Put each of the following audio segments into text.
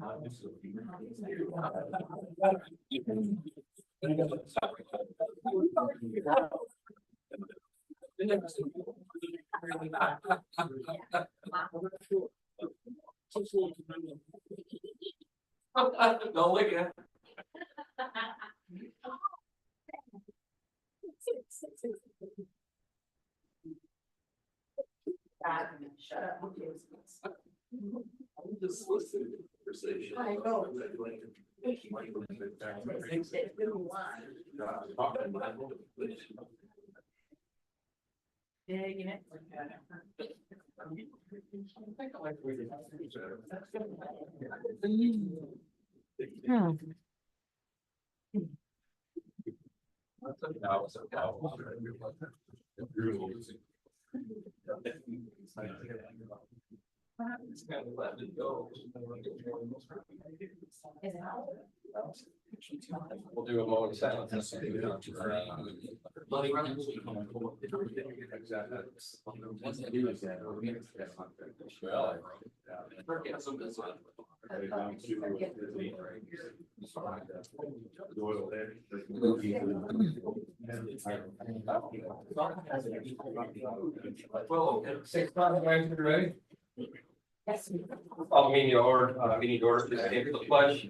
Don't look at. Shut up. I'm just listening to the conversation. I know. It's kind of let it go. We'll do a moment of silence. Well, okay, 6:00, ready? Yes. I'll meeting order, please stand for the pledge.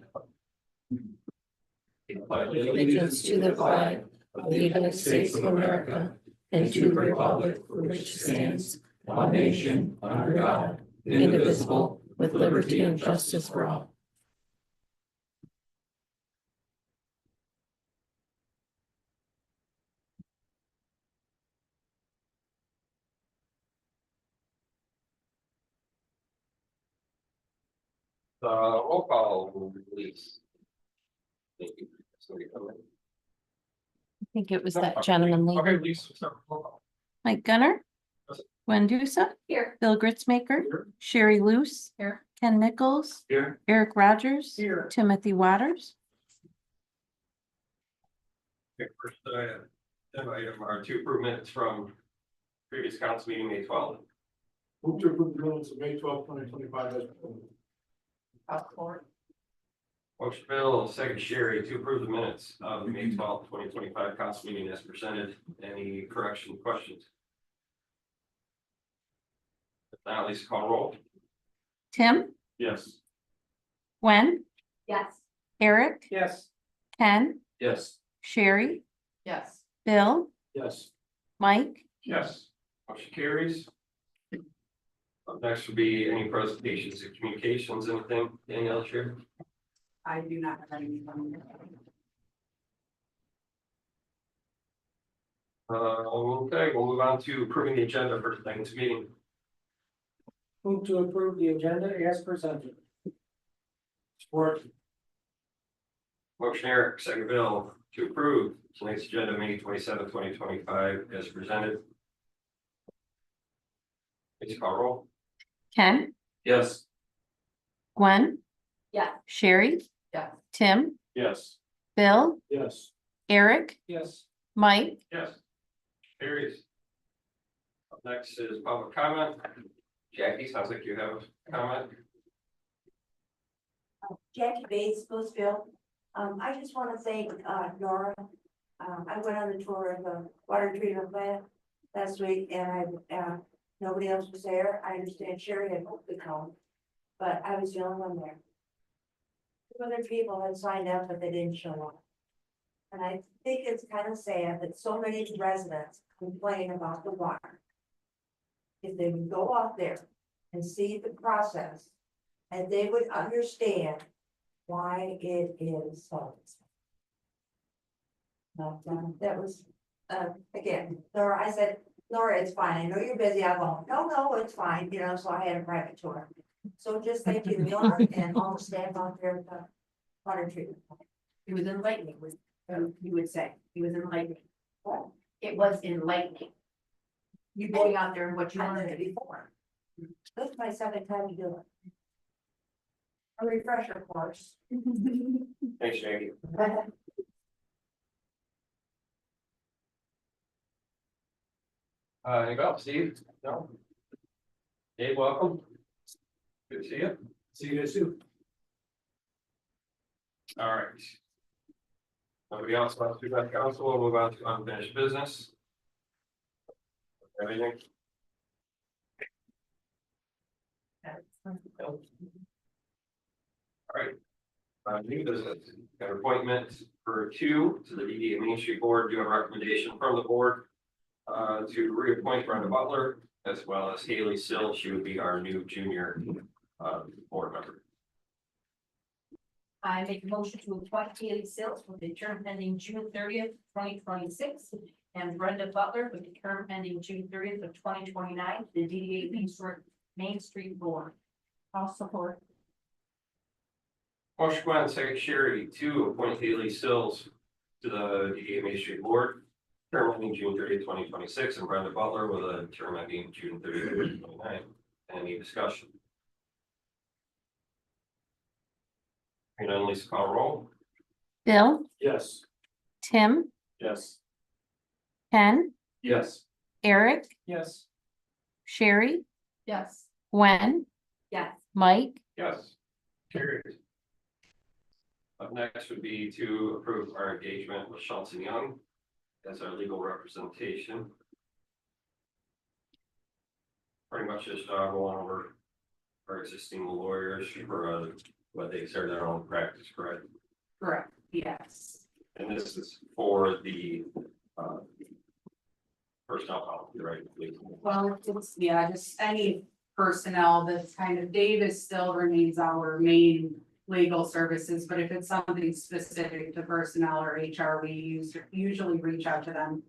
Allegiance to the flag of the United States of America and to the republic for which it stands, one nation, under God, indivisible, with liberty and justice for all. Roll call, please. Thank you. I think it was that gentleman. Okay, please. Roll call. Mike Gunner. Gwen Dusa. Here. Bill Gritzmaker. Here. Sherry Luce. Here. Ken Nichols. Here. Eric Rogers. Here. Timothy Waters. Okay, first, item are to approve minutes from previous council meeting, May 12th. Move to approve the minutes of May 12th, 2025 as presented. Motion Bill, second Sherry, to approve the minutes of the May 12th, 2025 council meeting as presented. Any correction, questions? If not, Lisa, call roll. Tim. Yes. Gwen. Yes. Eric. Yes. Ken. Yes. Sherry. Yes. Bill. Yes. Mike. Yes. Motion carries. Up next will be any presentations and communications, anything, Danielle, here? I do not have any. Okay, we'll move on to approving the agenda for tonight's meeting. Move to approve the agenda as presented. Support. Motion Eric, second Bill, to approve tonight's agenda, May 27th, 2025, as presented. Please call roll. Ken. Yes. Gwen. Yes. Sherry. Yes. Tim. Yes. Bill. Yes. Eric. Yes. Mike. Yes. Carries. Up next is public comment. Jackie, sounds like you have a comment. Jackie Bates, Blissfield. I just want to thank Nora. I went on the tour of the water treatment plant last week and nobody else was there. I understand Sherry had hoped to come, but I was the only one there. Two other people had signed up, but they didn't show up. And I think it's kind of sad that so many residents complain about the water. If they would go out there and see the process, and they would understand why it is so. But that was, again, Nora, I said, Nora, it's fine. I know you're busy. I go, no, it's fine, so I had a private tour. So just thank you, Nora, and all the staff out there at the water treatment. It was enlightening, you would say. It was enlightening. It was enlightening. You going out there and what you I've done wanted it to do. before. This is my second time to do it. A refresher course. Thanks, Jackie. Anything else, Steve? No? Dave, welcome. Good to see you. See you guys soon. All right. Nobody else wants to be back council, we'll move on to unfinished business. Everything? All right. New business, got appointment for two to the DDA Main Street Board, do have a recommendation from the board. To reappoint Brenda Butler as well as Haley Sill, she would be our new junior board member. I make a motion to appoint Haley Sills with the term ending June 30th, 2026, and Brenda Butler with the term ending June 30th of 2029, the DDA Main Street Board. I'll support. Motion Gwen, second Sherry, to appoint Haley Sills to the DDA Main Street Board, term ending June 30th, 2026, and Brenda Butler with a term ending June 30th, 2029. Any discussion? Hearing none, Lisa, call roll. Bill, Yes. Tim, Yes. Ken, Yes. Eric, Yes. Sherry, Yes. Gwen, Yes. Mike, Yes. Carried. Up next would be to approve our engagement with Schultz and Young as our legal representation. Pretty much just going over our existing lawyers for what they started their own practice, correct? Correct. Yes. And this is for the personnel policy, right? Well, it's, yeah, just any personnel that's kind of, Davis still remains our main legal services, but if it's something specific to personnel or HR, we usually reach out to them.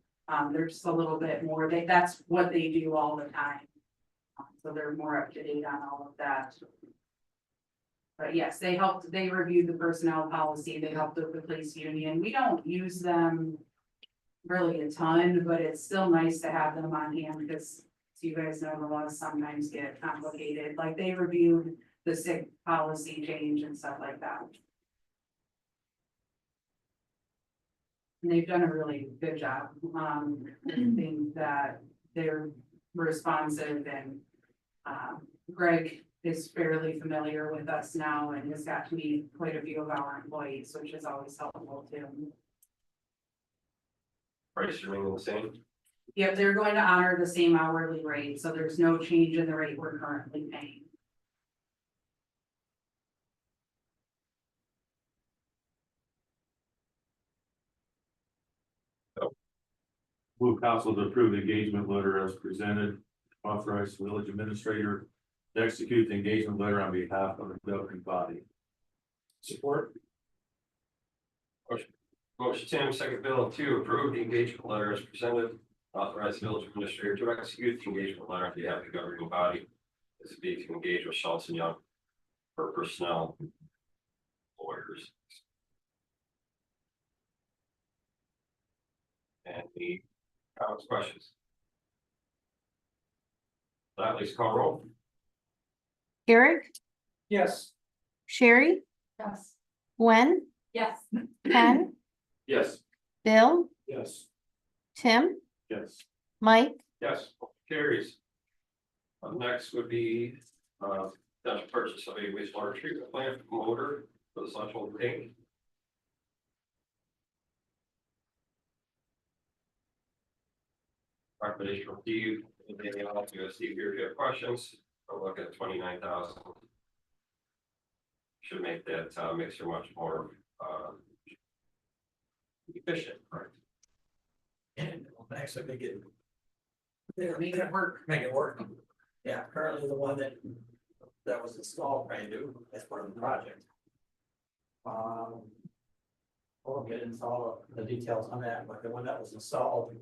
They're just a little bit more, that's what they do all the time. So they're more up to date on all of that. But yes, they reviewed the personnel policy, they helped with the police union. We don't use them really a ton, but it's still nice to have them on hand because you guys know the laws sometimes get complicated. Like they reviewed the sick policy change and stuff like that. And they've done a really good job. I think that they're responsive and Greg is fairly familiar with us now and has got to meet quite a few of our employees, which is always helpful too. Price remaining the same. Yep, they're going to honor the same hourly rate, so there's no change in the rate we're currently paying. Move council to approve the engagement letter as presented, authorize the village administrator to execute the engagement letter on behalf of the governing body. Support. Motion Tim, second Bill, to approve the engagement letter as presented, authorize the village administrator to execute the engagement letter on behalf of the governing body. This would be to engage with Schultz and Young for personnel lawyers. And the comments, questions? That least call roll. Eric, Yes. Sherry, Yes. Gwen, Yes. Ken, Yes. Bill, Yes. Tim, Yes. Mike, Yes, carries. Next would be potential purchase of a wastewater treatment plant motor for the central tank. Recommendation from Steve, anything else? You guys, Steve, here if you have questions, I'll look at 29,000. Should make that mixture much more efficient, right? And it'll actually make it. Make it work. Make it work. Yeah, currently the one that was installed brand new as part of the project. We'll get into all of the details on that, but the one that was installed.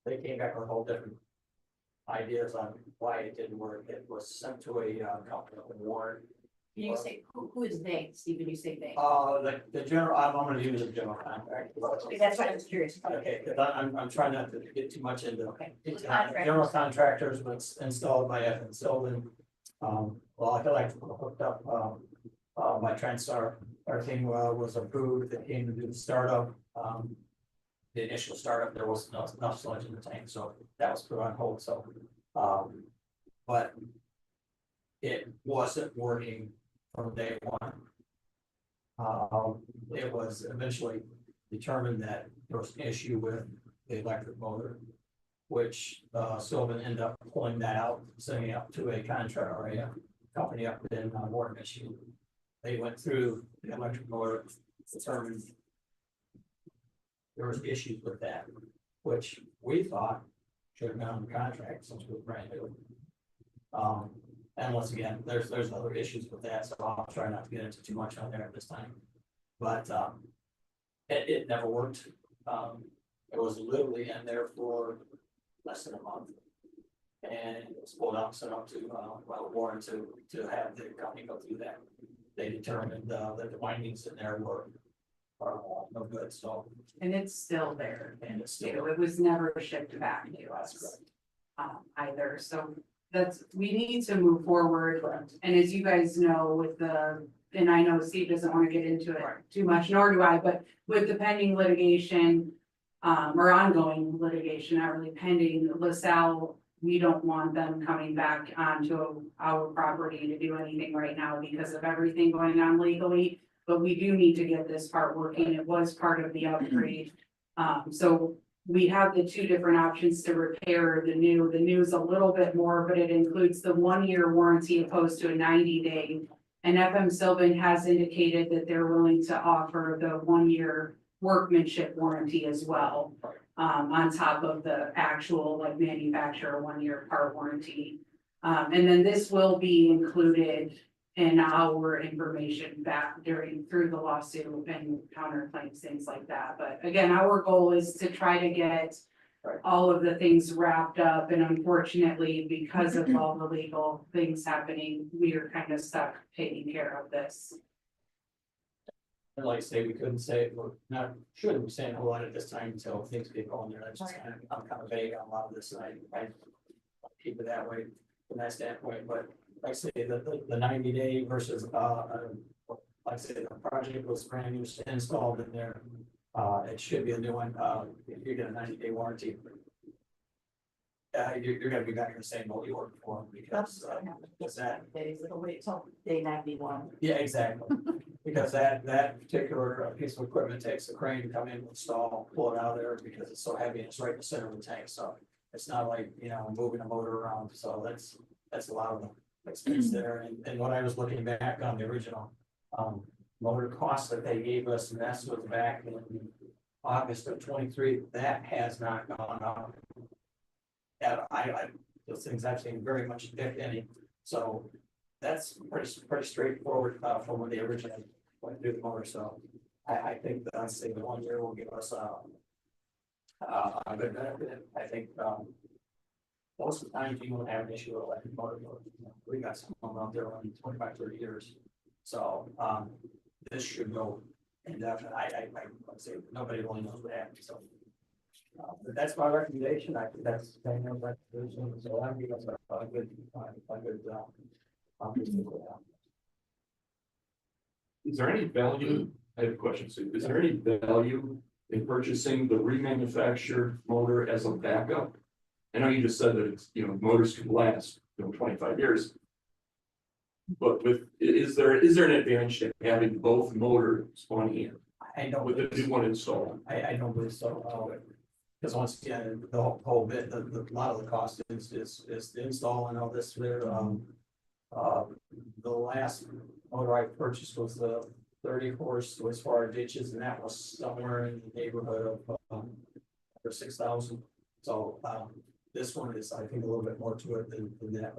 They came back with a whole different ideas on why it didn't work. It was sent to a company in Warren. You say, who is they, Stephen, you say they? The general, I'm gonna use a general contract. Okay, that's what I was curious about. Okay, because I'm trying not to get too much into. Okay. General contractors was installed by F and Sylvan. Well, I feel like hooked up, my Transtar, everything was approved, it came to do the startup. The initial startup, there was enough sludge in the tank, so that was put on hold, so. But it wasn't working from day one. It was eventually determined that there was an issue with the electric motor, which, Sylvan ended up pulling that out, sending it up to a contractor or a company up in, Warren, Michigan. They went through the electric motor, determined there was issues with that, which we thought should have been on the contract since we were brand new. And once again, there's other issues with that, so I'll try not to get into too much on there at this time. But, it never worked. It was literally in there for less than a month. And it was pulled out, sent up to, Warren to have the company go through that. They determined, that the windings in there are no good, so. And it's still there. And it's Too. still. It was never shipped back to us. Either, so we need to move forward. Correct. And as you guys know, and I know Steve doesn't want to get into it too much, nor do I, but with the pending litigation, or ongoing litigation, not really pending, LaSalle, we don't want them coming back onto our property to do anything right now because of everything going on legally. But we do need to get this part working. It was part of the upgrade. So we have the two different options to repair the new. The new is a little bit more, but it includes the 1-year warranty opposed to a 90-day. And FM Sylvan has indicated that they're willing to offer the 1-year workmanship warranty as well. On top of the actual like manufacturer 1-year part warranty. And then this will be included in our information back through the lawsuit and counterclaims, things like that. But again, our goal is to try to get all of the things wrapped up. And unfortunately, because of all the legal things happening, we are kind of stuck taking care of this. And like I say, we couldn't say, we're not, shouldn't be saying a whole lot at this time until things get going there. That's just kind of, I'm kind of vague on a lot of this, and I keep it that way from that standpoint, but like I say, the 90-day versus, like I say, the project was brand new installed in there. It should be a new one, if you get a 90-day warranty. You're gonna be back in the same boat you were before, because, that. Days, it'll wait till day 91. Yeah, exactly. Because that particular piece of equipment takes a crane to come in, install, pull it out of there because it's so heavy and it's right in the center of the tank. So it's not like, moving a motor around. So that's a lot of the expense there. And when I was looking back on the original motor cost that they gave us, and that's was back in August of 23, that has not gone up. And those things I've seen very much, if any. So that's pretty straightforward from when they originally went through the motor. So I think that I'd say the 1 year will give us a good benefit. I think most of the time you won't have an issue with electric motor. We got some out there running 25, 30 years. So this should go indefinite. I would say nobody really knows what happened. So but that's my recommendation. I think that's so I'm giving us a good Is there any value, I have a question, Sue, is there any value in purchasing the remanufactured motor as a backup? I know you just said that it's, motors can last, 25 years. But is there an advantage to having both motors on hand I don't with the new one installed? I don't believe so. Because once again, the whole bit, a lot of the cost is the install and all this there. The last motor I purchased was the 30 horse was for our ditches, and that was somewhere in the neighborhood of for 6,000. So this one is, I think, a little bit more to it than that,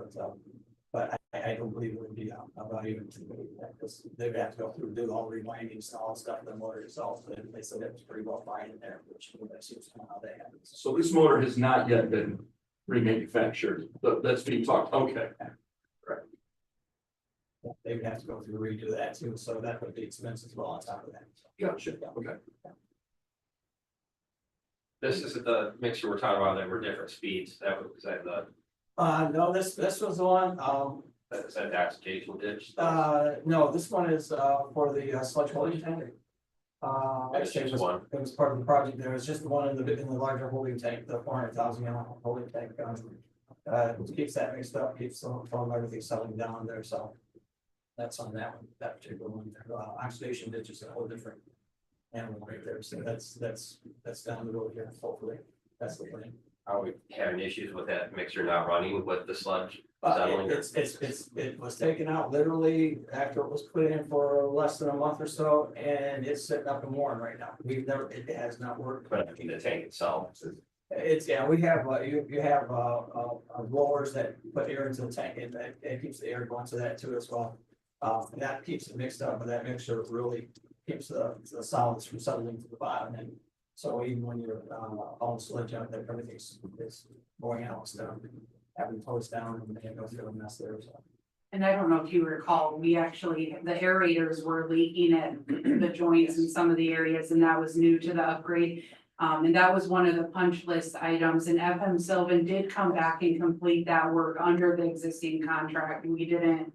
but I don't believe it would be a value to that because they would have to go through do all rewindings and all stuff. The motor itself, and they said it was pretty well fine in there, which seems kind of how they have it. So this motor has not yet been remanufactured, but that's being talked, okay. They would have to go through redo that too, so that would be expensive as well on top of that. Gotcha, okay. This is the mixture we're talking about, that were different speeds, was that the, No, this was the one, is that the occasional ditch? no, this one is, for the sludge holding tank. It's just one. It was part of the project, there was just the one in the larger holding tank, the 400,000 gallon holding tank. It keeps that mixed up, keeps from everything settling down there, so. That's on that one, that particular one. Oxidation ditch is a whole different animal right there. So that's down the road here, hopefully. That's the plan. Are we having issues with that mixer not running with the sludge? It was taken out literally after it was put in for less than a month or so, and it's sitting up in Warren right now. It has not worked. But I mean, the tank itself. It's, yeah, we have, you have, blowers that put air into the tank, and it keeps the air going to that too as well. And that keeps it mixed up, but that mixture really keeps the solids from settling to the bottom, and so even when you're, on sledge out there, everything's going out instead of having toast down and then go through a mess there, so. And I don't know if you recall, we actually, the aerators were leaking at the joints in some of the areas, and that was new to the upgrade. And that was one of the punch list items, and FM Sylvan did come back and complete that work under the existing contract. We didn't,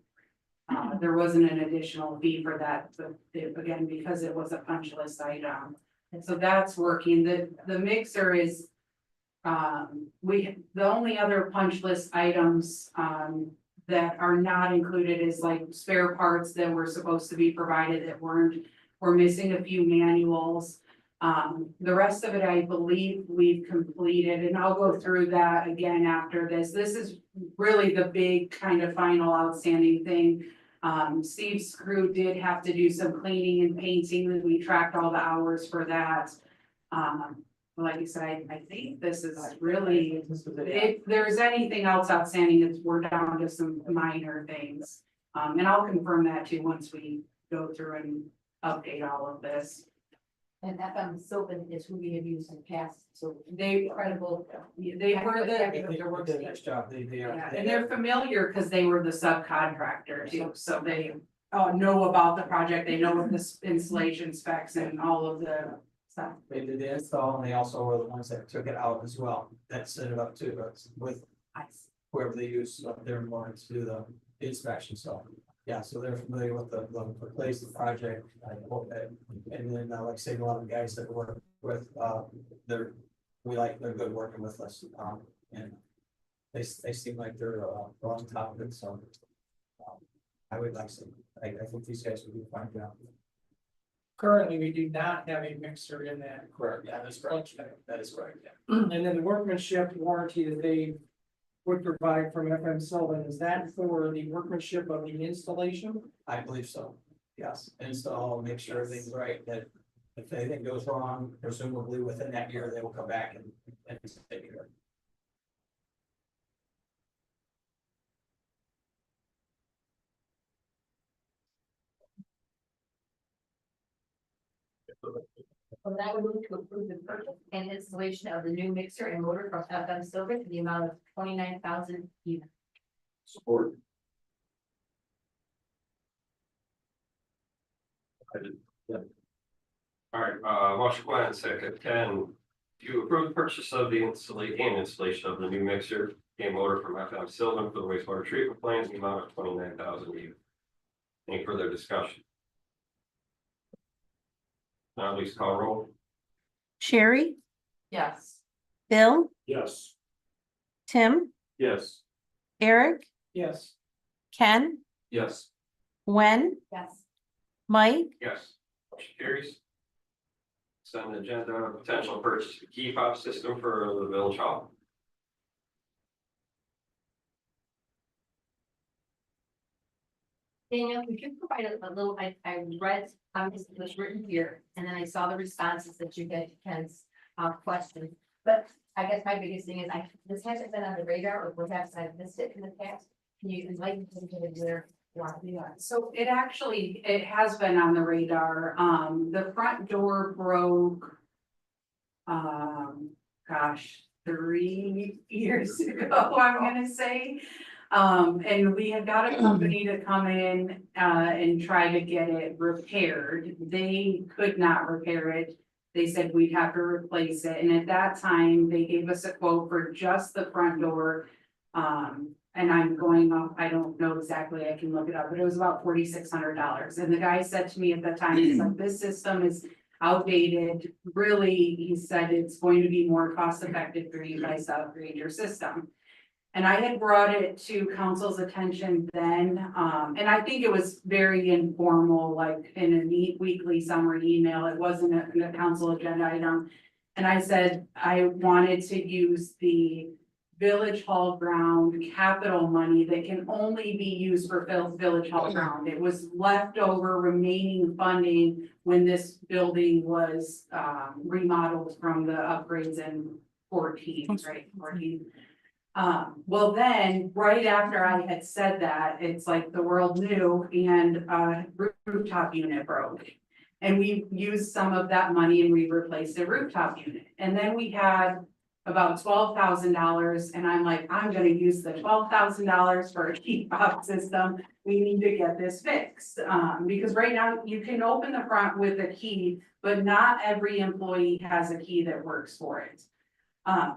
there wasn't an additional fee for that, but again, because it was a punch list item. And so that's working. The mixer is, the only other punch list items, that are not included is like spare parts that were supposed to be provided that weren't. We're missing a few manuals. The rest of it, I believe we've completed, and I'll go through that again after this. This is really the big kind of final outstanding thing. Steve's crew did have to do some cleaning and painting, and we tracked all the hours for that. Like I said, I think this is really, if there's anything else outstanding, we're down to some minor things. And I'll confirm that too, once we go through and update all of this. And FM Sylvan is who we have used in the past, so They, incredible. they were They the, did a nice job, yeah, and they're familiar because they were the subcontractor too, so they know about the project, they know the installation specs and all of the stuff. They did the install, and they also were the ones that took it out as well, that set it up too, but with whoever they use up there in Warren to do the inspection, so. Yeah, so they're familiar with the place, the project, I hope that, and then, like I say, a lot of the guys that work with, they're good working with us, and they seem like they're, on top of it, so. I would like to, I think these guys would do a fine job. Currently, we do not have a mixer in that. Correct, yeah, that's correct, that is correct, yeah. And then the workmanship warranty that they would provide from FM Sylvan, is that for the workmanship of the installation? I believe so, yes, install, make sure everything's right, that if anything goes wrong, presumably within that year, they will come back and take care of it. So that would move to approve the purchase and installation of the new mixer and motor from FM Sylvan for the amount of $29,000 even. Support. All right, motion Glenn, second Ken, to approve the purchase of the installation of the new mixer and motor from FM Sylvan for the wastewater treatment plant in the amount of $29,000 even. Any further discussion? Now, please call roll. Sherry, Yes. Bill, Yes. Tim, Yes. Eric, Yes. Ken, Yes. Gwen, Yes. Mike, Yes. Motion carries. Send agenda, potential purchase of key fob system for the village hall. Daniel, could you provide a little, I read, this was written here, and then I saw the responses that you get to Ken's, questions. But I guess my biggest thing is, this hasn't been on the radar, or perhaps I've missed it in the past. Can you enlighten me to where we are? So it has been on the radar. The front door broke. Gosh, 3 years ago, I'm gonna say. And we had got a company to come in, and try to get it repaired. They could not repair it. They said we'd have to replace it. And at that time, they gave us a quote for just the front door. And I'm going off, I don't know exactly, I can look it up, but it was about $4,600. And the guy said to me at the time, he's like, this system is outdated. Really, he said it's going to be more cost effective for you guys to upgrade your system. And I had brought it to council's attention then, and I think it was very informal, like in a neat weekly summary email. It wasn't a council agenda item. And I said I wanted to use the Village Hall ground capital money that can only be used for Village Hall ground. It was leftover remaining funding when this building was remodeled from the upgrades in 14, right, 14. Well, then, right after I had said that, it's like the world knew and a rooftop unit broke. And we used some of that money and we replaced the rooftop unit. And then we had about $12,000 and I'm like, I'm gonna use the $12,000 for a key fob system. We need to get this fixed. Because right now you can open the front with a key, but not every employee has a key that works for it.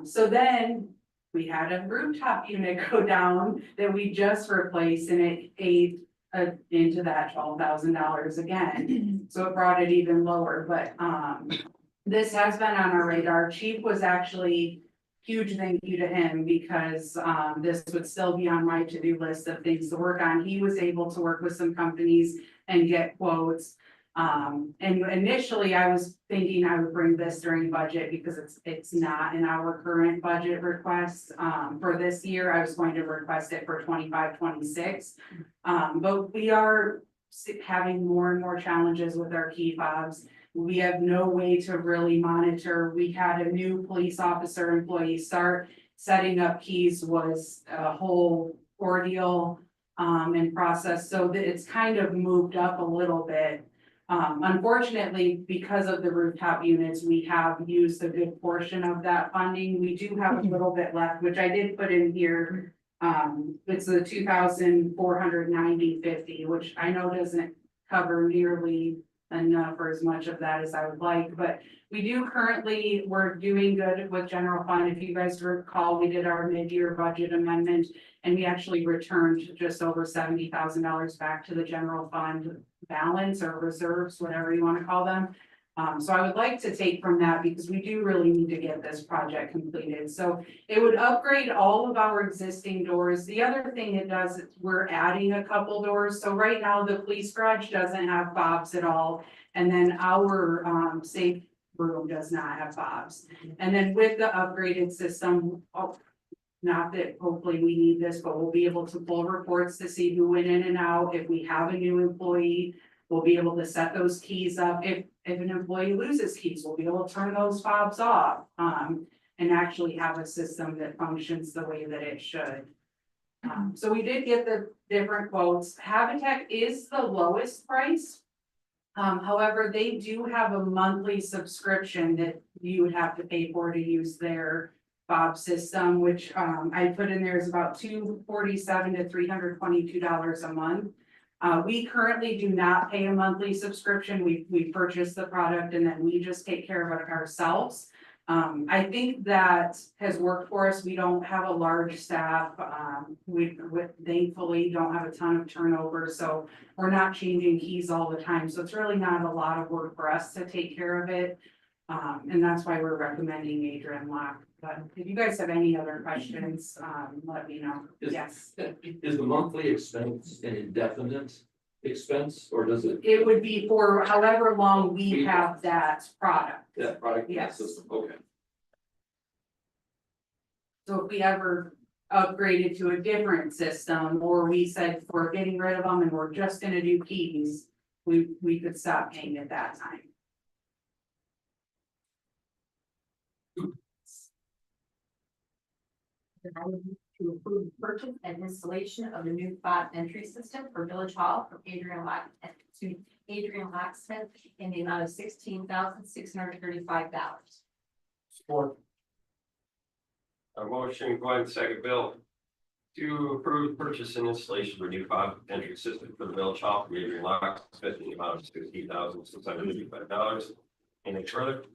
So then we had a rooftop unit go down that we just replaced and it ate into that $12,000 again. So it brought it even lower, but this has been on our radar. Chief was actually, huge thank you to him because this would still be on my to-do list of things to work on. He was able to work with some companies and get quotes. And initially I was thinking I would bring this during budget because it's not in our current budget request. For this year, I was going to request it for 25-26. But we are having more and more challenges with our key fobs. We have no way to really monitor. We had a new police officer employee start. Setting up keys was a whole ordeal and process, so that it's kind of moved up a little bit. Unfortunately, because of the rooftop units, we have used a good portion of that funding. We do have a little bit left, which I did put in here. It's the 2,490.50, which I know doesn't cover nearly enough or as much of that as I would like, but we do currently, we're doing good with general fund. If you guys recall, we did our mid-year budget amendment and we actually returned just over $70,000 back to the general fund balance or reserves, whatever you want to call them. So I would like to take from that because we do really need to get this project completed. So it would upgrade all of our existing doors. The other thing it does is we're adding a couple doors. So right now the police garage doesn't have fobs at all. And then our safe room does not have fobs. And then with the upgraded system, not that hopefully we need this, but we'll be able to pull reports to see who went in and out. If we have a new employee, we'll be able to set those keys up. If an employee loses keys, we'll be able to turn those fobs off, and actually have a system that functions the way that it should. So we did get the different quotes. Habitat is the lowest price. However, they do have a monthly subscription that you would have to pay for to use their fob system, which I put in there is about $247 to $322 a month. We currently do not pay a monthly subscription. We purchase the product and then we just take care of it ourselves. I think that has worked for us. We don't have a large staff. We thankfully don't have a ton of turnover, so we're not changing keys all the time. So it's really not a lot of work for us to take care of it. And that's why we're recommending Adrian Lock. But if you guys have any other questions, let me know. Yes. Is the monthly expense an indefinite expense, or does it? It would be for however long we have that product. That product? Yes. System, okay. So if we ever upgraded to a different system, or we said we're getting rid of them and we're just gonna do keys, we could stop paying at that time. I would move to approve the purchase and installation of the new fob entry system for Village Hall from Adrian Locksmith in the amount of $16,635. Support. A motion, go ahead, second, Bill, to approve purchase and installation of a new fob entry system for the Village Hall from Adrian Locksmith in the amount of $16,635. Anything further?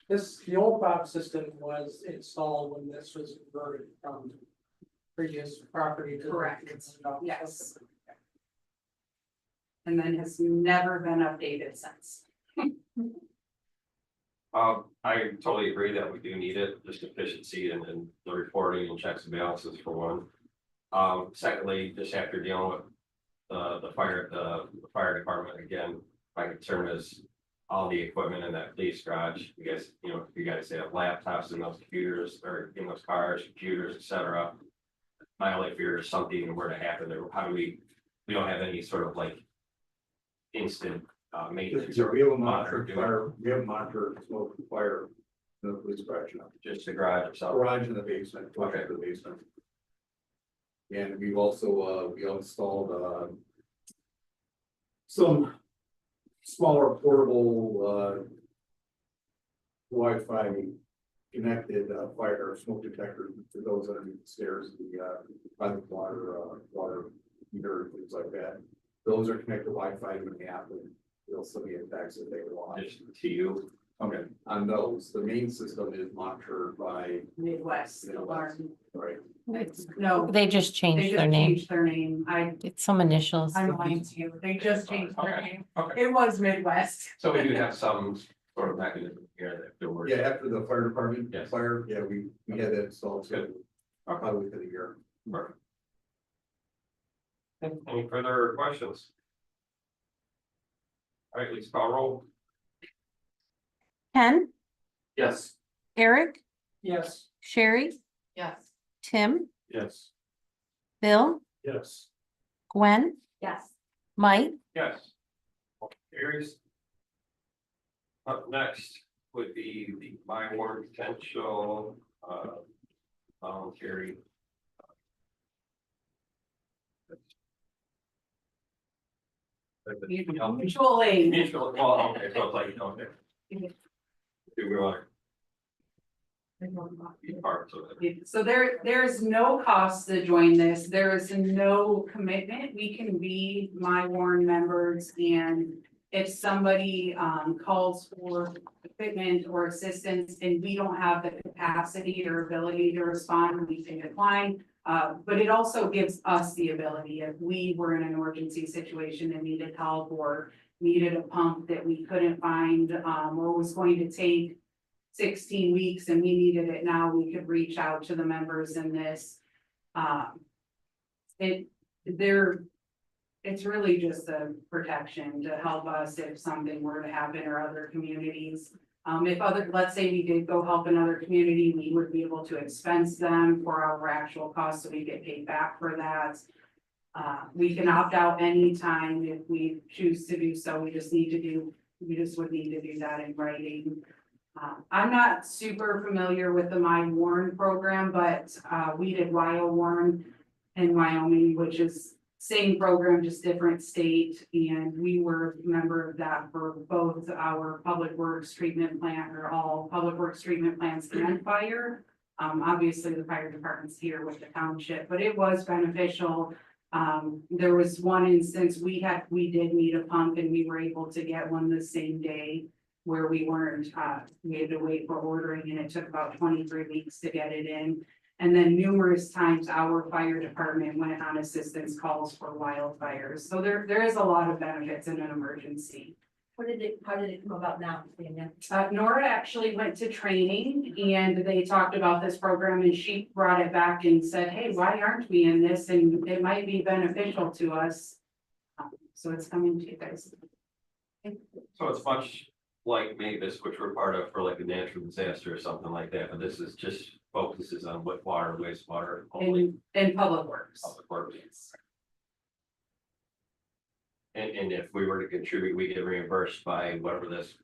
The old fob system was installed when this was converted from previous property to. Correct. Yes. And then has never been updated since. I totally agree that we do need it, just efficiency and the reporting and checks and balances for one. Secondly, just after dealing with the fire department again, my concern is all the equipment in that police garage. You guys, you guys have laptops in those computers or in those cars, computers, etc. My only fear is something were to happen there. How do we don't have any sort of like instant maintenance or We have a monitor monitor doing fire, we have a monitor smoke and fire in the police garage now. just the garage itself. Garage in the basement, Okay. the basement. And we've also, we installed, some smaller portable, Wi-Fi connected, fire or smoke detectors to those underneath the stairs, by the water heater, things like that. Those are connected to Wi-Fi to the app, and they'll send me a text if they want. Just to you. Okay, on those, the main system is monitored by, Midwest, Midwest. right? no, They just they changed just their name. changed their name. It's some initials. I'm lying to you. They just changed their Okay, name. okay. It was Midwest. So we do have some sort of mechanism here that if there were. Yeah, after the fire department, Yes. fire, yeah, we had that installed, Good. so probably within a year. Perfect. Any further questions? All right, let's call roll. Ken, Yes. Eric, Yes. Sherry, Yes. Tim, Yes. Bill, Yes. Gwen, Yes. Mike, Yes. Motion carries. Up next would be the my ward potential voluntary. Mutual aid. Mutual, well, okay, so it's like, okay. Do we want to be part of it? So there's no cost to join this. There is no commitment. We can be my Warren members, and if somebody calls for equipment or assistance and we don't have the capacity or ability to respond, we can decline. But it also gives us the ability, if we were in an emergency situation and needed help or needed a pump that we couldn't find, or was going to take 16 weeks and we needed it now, we could reach out to the members in this. It's really just a protection to help us if something were to happen or other communities. Let's say we did go help another community, we would be able to expense them for our actual costs, so we get paid back for that. We can opt out anytime if we choose to do so. We just would need to do that in writing. I'm not super familiar with the My Warren program, but we did Wyo Warren in Wyoming, which is same program, just different state, and we were a member of that for both our public works treatment plant, or all public works treatment plants and fire. Obviously the fire department's here with the township, but it was beneficial. There was one instance we did need a pump and we were able to get one the same day, where we weren't, we had to wait for ordering, and it took about 23 weeks to get it in. And then numerous times our fire department went on assistance calls for wildfires. So there is a lot of benefits in an emergency. How did it come about now? Nora actually went to training and they talked about this program, and she brought it back and said, hey, why aren't we in this? And it might be beneficial to us. So it's coming to you guys. So it's much like Mavis, which we're part of for like a natural disaster or something like that, but this is just focuses on what water, wastewater, only In public works. public works. And if we were to contribute, we get reimbursed by whatever this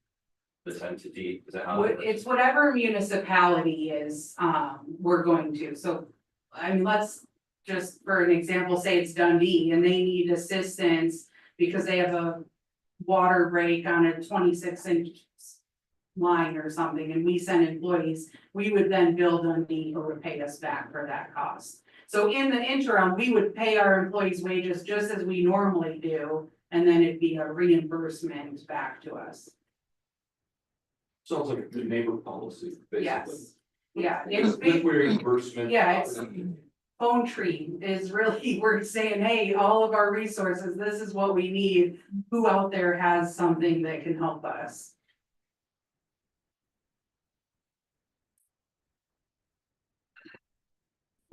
entity, is that how? that works? It's whatever municipality is, we're going to, so, I mean, let's just, for an example, say it's Dundee and they need assistance because they have a water break on a 26-inch line or something, and we send employees, we would then bill Dundee who would pay us back for that cost. So in the interim, we would pay our employees' wages just as we normally do, and then it'd be a reimbursement back to us. Sounds like the neighbor policy, basically. Yes. Yeah. With reimbursement. Yeah, it's phone tree is really, we're saying, hey, all of our resources, this is what we need. Who out there has something that can help us?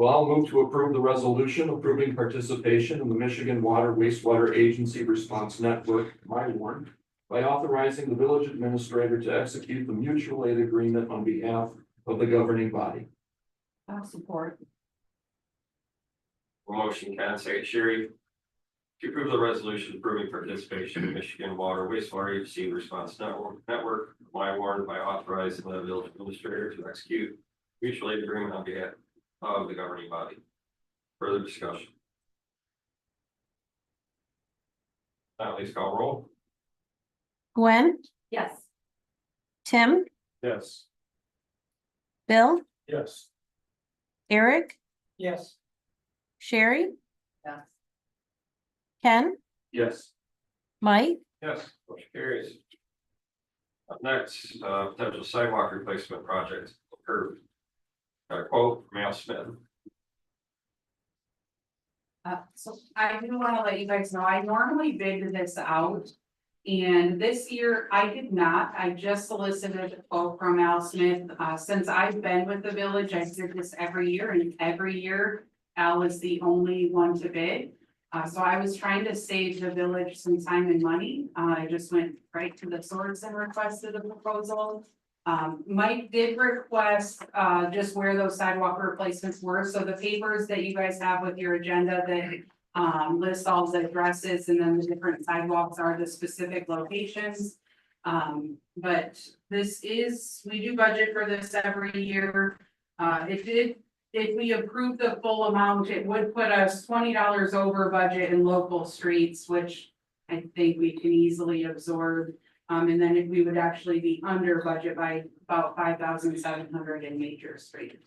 Well, I'll move to approve the resolution approving participation in the Michigan Water Wastewater Agency Response Network, MyWARN, by authorizing the village administrator to execute the mutual aid agreement on behalf of the governing body. I'll support. Motion, Ken, second Sherry. To approve the resolution approving participation in Michigan Water Wastewater Agency Response Network, MyWARN, by authorizing the village administrator to execute mutual aid agreement on behalf of the governing body. Further discussion? Now, please call roll. Gwen, Yes. Tim, Yes. Bill, Yes. Eric, Yes. Sherry, Yes. Ken, Yes. Mike, Yes. Motion carries. Up next, potential sidewalk replacement project, curb. Got a quote from Al Smith. So I do want to let you guys know, I normally bid this out. And this year I did not, I just solicited a quote from Al Smith. Since I've been with the village, I did this every year, and every year Al is the only one to bid. So I was trying to save the village some time and money. I just went right to the source and requested a proposal. Mike did request, just where those sidewalk replacements were, so the papers that you guys have with your agenda that list all the addresses and then the different sidewalks are the specific locations. But this is, we do budget for this every year. If we approve the full amount, it would put us $20 over budget in local streets, which I think we can easily absorb. And then if we would actually be under budget by about 5,700 in major streets.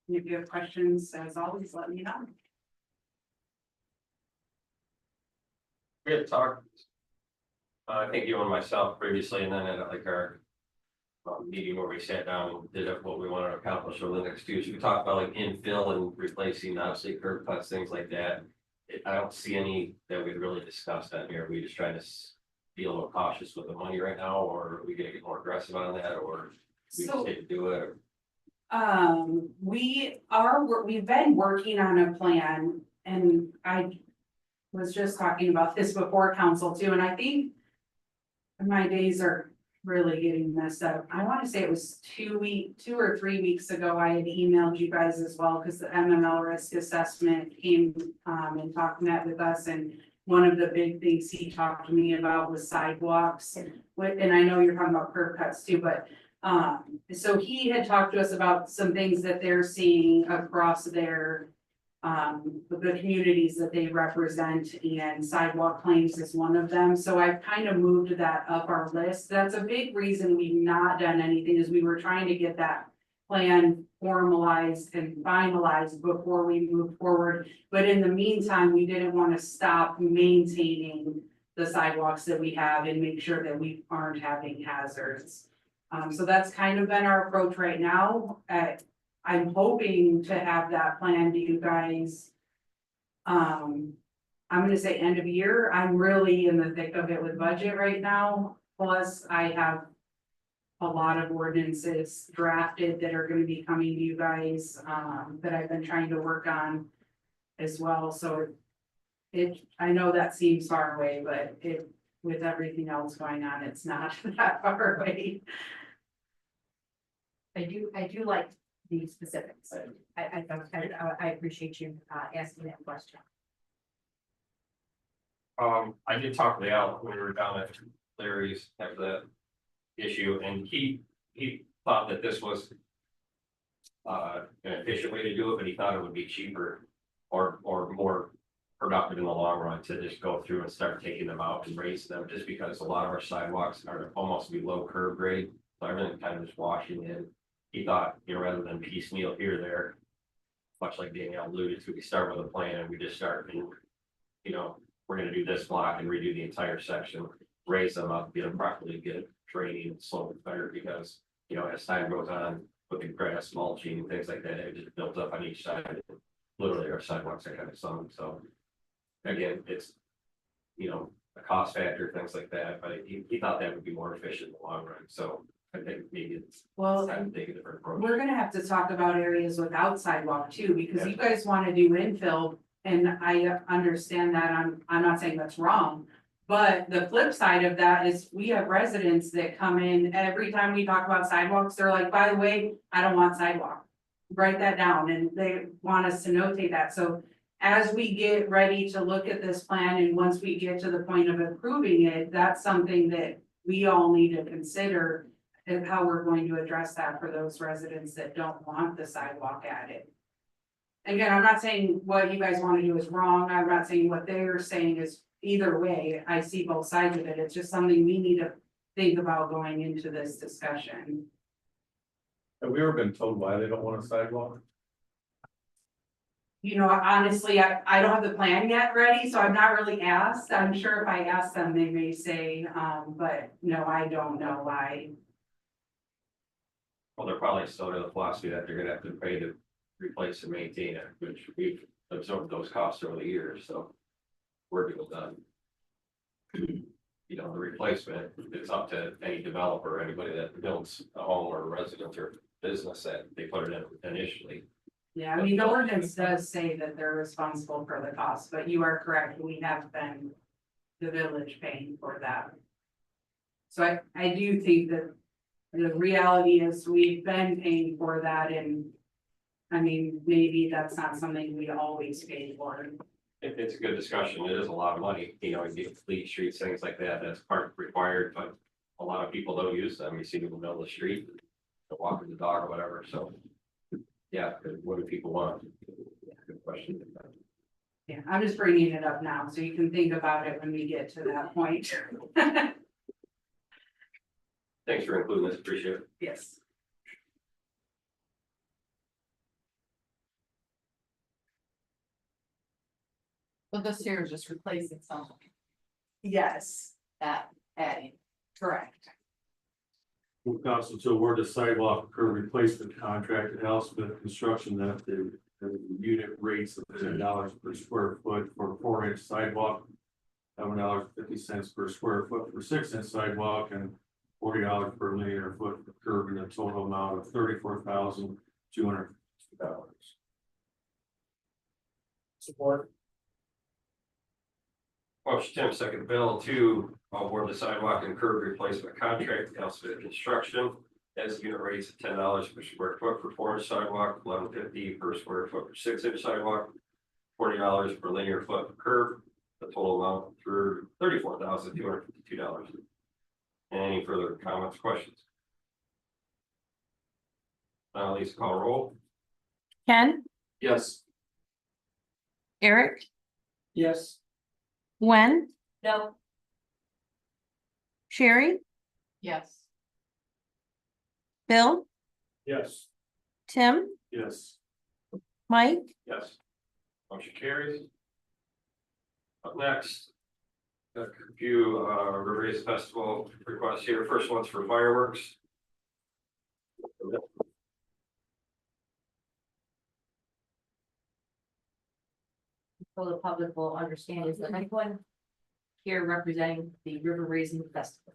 If you have questions, as always, let me know. We had talked. I think you and myself previously, and then at like our meeting where we sat down and did what we wanted to accomplish over the next 2 years. We talked about like infill and replacing obviously curb cuts, things like that. I don't see any that we've really discussed on here. We just trying to be a little cautious with the money right now, or are we gonna get more aggressive on that, or we just need to do it? We've been working on a plan, and I was just talking about this before council too, and I think my days are really getting messed up. I want to say it was 2 or 3 weeks ago, I had emailed you guys as well, because the MML risk assessment came and met with us, and one of the big things he talked to me about was sidewalks. And I know you're talking about curb cuts too, but so he had talked to us about some things that they're seeing across their the communities that they represent, and sidewalk claims is one of them. So I've kind of moved that up our list. That's a big reason we've not done anything, is we were trying to get that plan formalized and finalized before we moved forward. But in the meantime, we didn't want to stop maintaining the sidewalks that we have and make sure that we aren't having hazards. So that's kind of been our approach right now. I'm hoping to have that plan to you guys. I'm gonna say end of year. I'm really in the thick of it with budget right now. Plus, I have a lot of ordinances drafted that are gonna be coming to you guys, that I've been trying to work on as well. So I know that seems far away, but with everything else going on, it's not that far away. I do like the specifics. I appreciate you asking that question. I did talk to Al when we were down at Larry's after that issue, and he thought that this was an efficient way to do it, but he thought it would be cheaper or more productive in the long run to just go through and start taking them out and raise them, just because a lot of our sidewalks are almost below curb grade, so everything kind of just washing in. He thought, rather than piecemeal here or there, much like Danielle alluded to, we start with a plan and we just start and, we're gonna do this block and redo the entire section, raise them up, get them properly, get it draining and slope better, because, as time goes on, with the grass mulching and things like that, it just builds up on each side. Literally, our sidewalks are kind of some, so again, it's, a cost factor, things like that, but he thought that would be more efficient in the long run, so I think maybe it's Well, time to take a different approach. we're gonna have to talk about areas without sidewalk too, because you guys wanna do infill. And I understand that, I'm not saying that's wrong. But the flip side of that is we have residents that come in, every time we talk about sidewalks, they're like, by the way, I don't want sidewalk. Write that down, and they want us to notate that, so. As we get ready to look at this plan, and once we get to the point of approving it, that's something that we all need to consider. And how we're going to address that for those residents that don't want the sidewalk added. Again, I'm not saying what you guys wanna do is wrong, I'm not saying what they're saying is, either way, I see both sides of it, it's just something we need to think about going into this discussion. Have we ever been told why they don't want a sidewalk? You know, honestly, I don't have the plan yet ready, so I'm not really asked, I'm sure if I ask them, they may say, but no, I don't know why. Well, they're probably still under the philosophy that they're gonna have to pay to replace and maintain it, which we've absorbed those costs over the years, so. We're doing that. You know, the replacement, it's up to any developer, anybody that builds a home or a residence or business that they put it in initially. Yeah, I mean, the ordinance does say that they're responsible for the cost, but you are correct, we have been the village paying for that. So I do think that the reality is we've been paying for that, and I mean, maybe that's not something we always pay for. It's a good discussion. It is a lot of money, you know, you get fleet streets, things like that, that's part required, but a lot of people don't use them. You see them in the middle of the street, they're walking the dog or whatever, so. Yeah, what do people want? Good question. Yeah, I'm just bringing it up now, so you can think about it when we get to that point. Thanks for including this, appreciate it. Yes. Well, this here is just replacing something Yes, that adding. correct. Move council to award the sidewalk curb replacement contract to Elspeth Construction at the unit rates of $10 per square foot for 4-inch sidewalk. $7.50 per square foot for 6-inch sidewalk, and $40 per linear foot for curb, in a total amount of $34,250. Support. Motion Tim, second Bill to award the sidewalk and curb replacement contract to Elspeth Construction as unit rates of $10 per square foot for 4-inch sidewalk, $11.50 per square foot for 6-inch sidewalk, $40 per linear foot for curb, the total amount through $34,252. Any further comments, questions? Lisa, call roll. Ken, Yes. Eric, Yes. Gwen, No. Sherry, Yes. Bill, Yes. Tim, Yes. Mike, Yes. Motion carries. Up next. Got a few River Race Festival requests here. First one's for fireworks. So the public will understand, is there anyone here representing the River Raising Festival?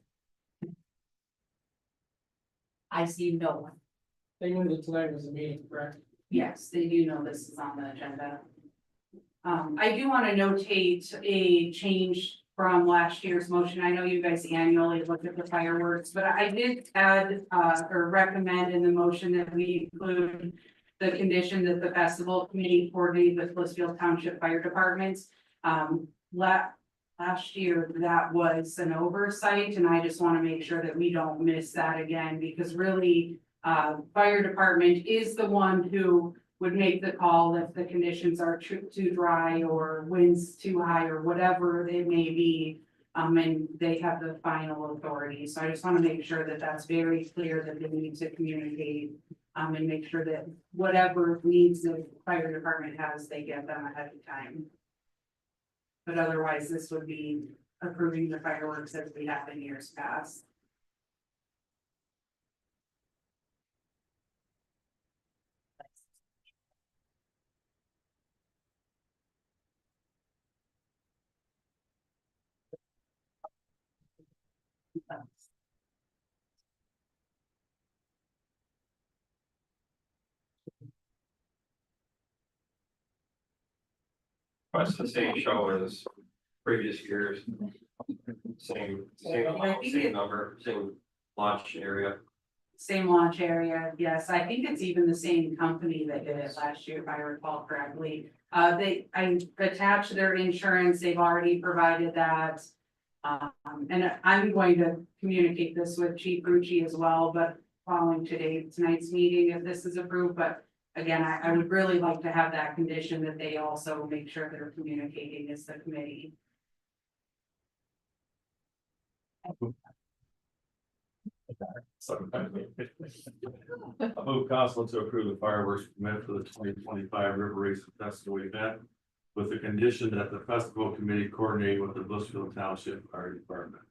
I see no one. They knew that tonight was a meeting, correct? Yes, they do know this is on the agenda. I do want to notate a change from last year's motion. I know you guys annually look at the fireworks, but I did add, or recommend in the motion that we include the condition that the festival committee coordinate with Blissfield Township Fire Departments. Last year, that was an oversight, and I just want to make sure that we don't miss that again, because really, fire department is the one who would make the call if the conditions are too dry or winds too high or whatever they may be. And they have the final authority. So I just want to make sure that that's very clear that they need to communicate. And make sure that whatever needs the fire department has, they get them ahead of time. But otherwise, this would be approving the fireworks as we have in years past. Request the same show as previous years. Same number, same launch area. Same launch area, yes, I think it's even the same company that did it last year, if I recall correctly. I attached their insurance, they've already provided that. And I'm going to communicate this with Chief Rucci as well, but following tonight's meeting, if this is approved, but. Again, I would really like to have that condition that they also make sure they're communicating as the committee. I move council to approve the fireworks permit for the 2025 River Race Festival event with the condition that the festival committee coordinate with the Blissfield Township Fire Department.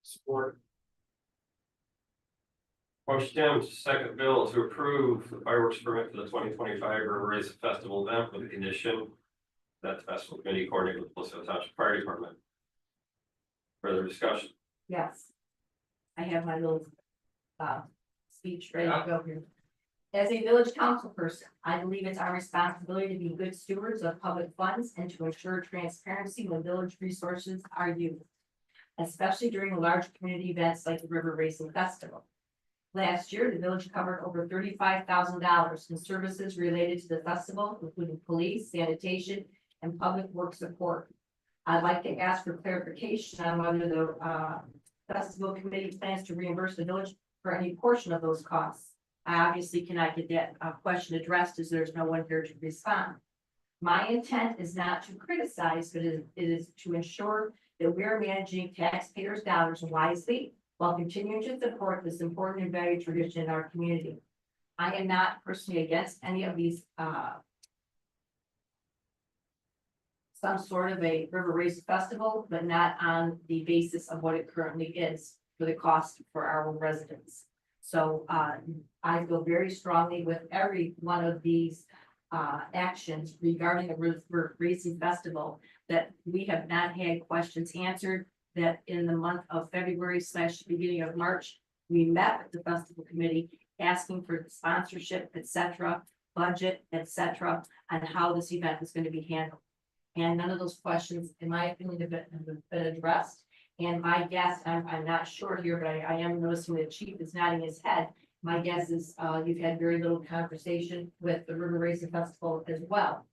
Support. Motion Tim, second Bill to approve the fireworks permit for the 2025 River Race Festival event with the condition that the festival committee coordinate with the Blissfield Township Fire Department. Further discussion? Yes. I have my little speech ready to go here. As a village council person, I believe it's our responsibility to be good stewards of public funds and to ensure transparency when village resources are used, especially during large community events like the River Racing Festival. Last year, the village covered over $35,000 in services related to the festival, including police, sanitation, and public works support. I'd like to ask for clarification on whether the festival committee plans to reimburse the village for any portion of those costs. I obviously cannot get that question addressed as there's no one here to respond. My intent is not to criticize, but it is to ensure that we are managing taxpayers' dollars wisely while continuing to support this important and valued tradition in our community. I am not personally against any of these some sort of a river race festival, but not on the basis of what it currently is for the cost for our residents. So I feel very strongly with every one of these actions regarding the river racing festival that we have not had questions answered, that in the month of February / beginning of March, we met with the festival committee asking for sponsorship, etc., budget, etc., on how this event is going to be handled. And none of those questions, in my opinion, have been addressed. And my guess, I'm not sure here, but I am noticing the chief is nodding his head. My guess is you've had very little conversation with the River Racing Festival as well.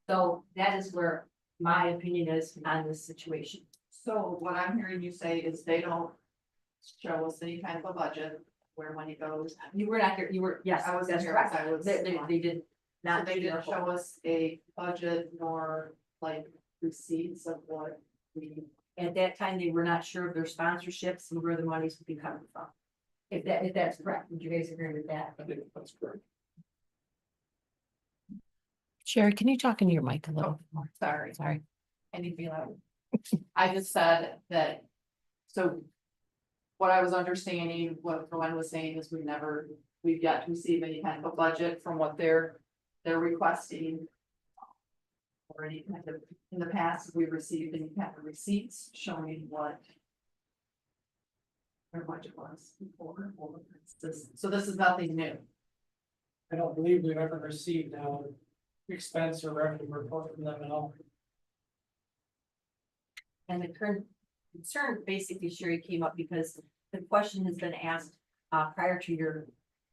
So that is where my opinion is on this situation. So what I'm hearing you say is they don't show us any kind of a budget where money goes. You were not here, you were, yes, I wasn't that's here, correct. I was. They did So not. they didn't show us a budget nor like receipts of what we. At that time, they were not sure of their sponsorships and where the monies would be coming from. If that's correct, would you guys agree with that? I think that's correct. Sherry, can you talk into your mic a little bit more? Sorry, Sorry. I need to be loud. I just said that, so. What I was understanding, what Glenn was saying is we've yet to receive any kind of a budget from what they're requesting. Or any kind of, in the past, we received any kind of receipts showing what. Their budget was before, so this is nothing new. I don't believe we've ever received expense or revenue report from them at all. And the current concern basically, Sherry, came up because the question has been asked prior to your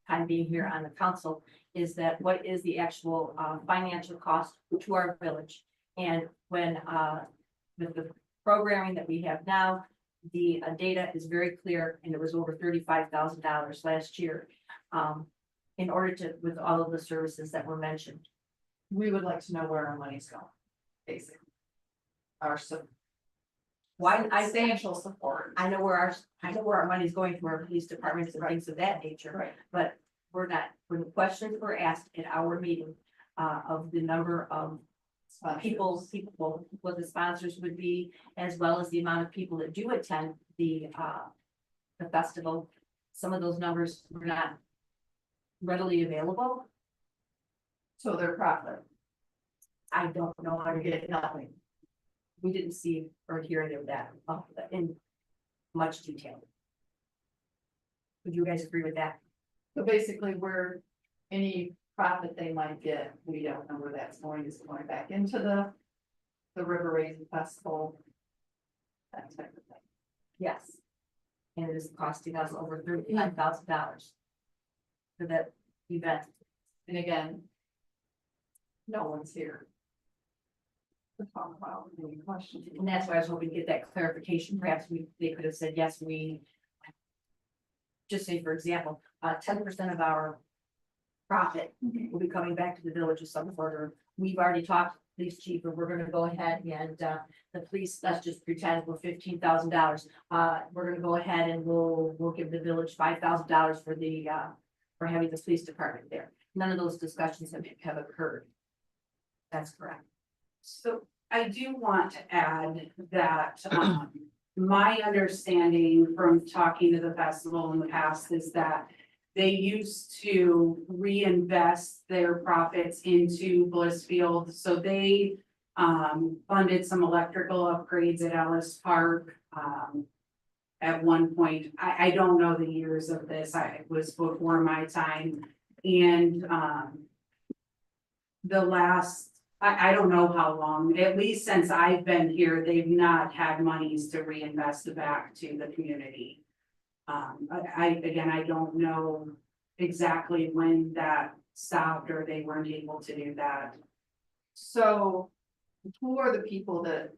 time being here on the council, is that what is the actual financial cost to our village? And when with the programming that we have now, the data is very clear, and it was over $35,000 last year. In order to, with all of the services that were mentioned. We would like to know where our money's going, basically. Our substantial support. I know where our money's going to our police departments and things of that nature. Right. But we're not, when questions were asked at our meeting of the number of people, what the sponsors would be, as well as the amount of people that do attend the festival, some of those numbers were not readily available. So their profit. I don't know how to get it, nothing. We didn't see or hear any of that in much detail. Would you guys agree with that? So basically, where any profit they might get, we don't know where that's going, is it going back into the River Raising Festival. That type of thing. Yes. And it is costing us over $39,000 for that event. And again, no one's here to talk about any questions. And that's why I was hoping to get that clarification. Perhaps they could have said, yes, we. Just say, for example, 10% of our profit will be coming back to the village of Summerford. Or we've already talked to the police chief, and we're gonna go ahead and, the police, let's just pretend we're $15,000. We're gonna go ahead and we'll give the village $5,000 for the, for having the police department there. None of those discussions have occurred. That's correct. So I do want to add that, my understanding from talking to the festival in the past is that they used to reinvest their profits into Blissfield, so they funded some electrical upgrades at Ellis Park. At one point, I don't know the years of this, it was before my time, and the last, I don't know how long, at least since I've been here, they've not had monies to reinvest back to the community. Again, I don't know exactly when that stopped or they weren't able to do that. So who are the people that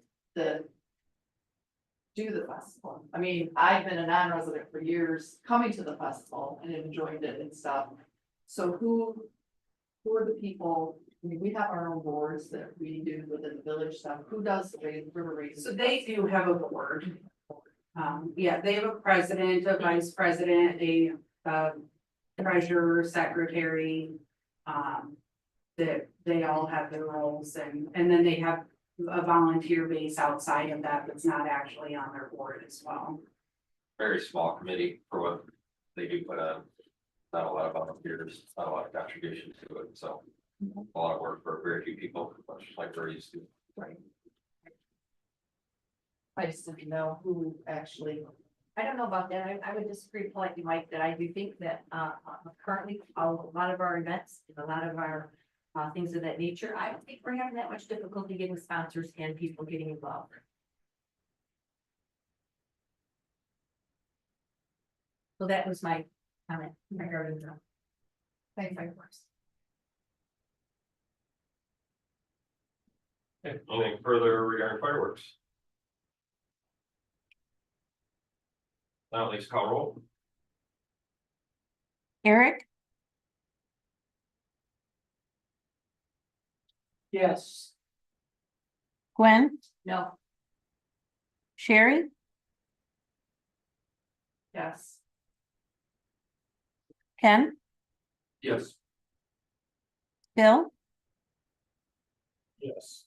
do the festival? I mean, I've been a non-resident for years, coming to the festival and enjoyed it and stuff. So who are the people? I mean, we have our own boards that we do within the village stuff. Who does the river raising? So they do have a board. Yeah, they have a president, a vice president, a treasurer, secretary. That they all have their roles and then they have a volunteer base outside of that that's not actually on their board as well. Very small committee for what they do put on. Not a lot of volunteers, not a lot of contribution to it, so. A lot of work for very few people, much like we're used to. Right. I just didn't know who actually. I don't know about that. I would disagree politely, Mike, that I do think that, currently, a lot of our events, a lot of our, things of that nature, I don't think we're having that much difficulty getting sponsors and people getting involved. So that was my comment regarding the. Thank fireworks. Okay, anything further regarding fireworks? Now, at least call roll. Eric, Yes. Gwen, No, Sherry, Yes. Ken, Yes. Bill, Yes.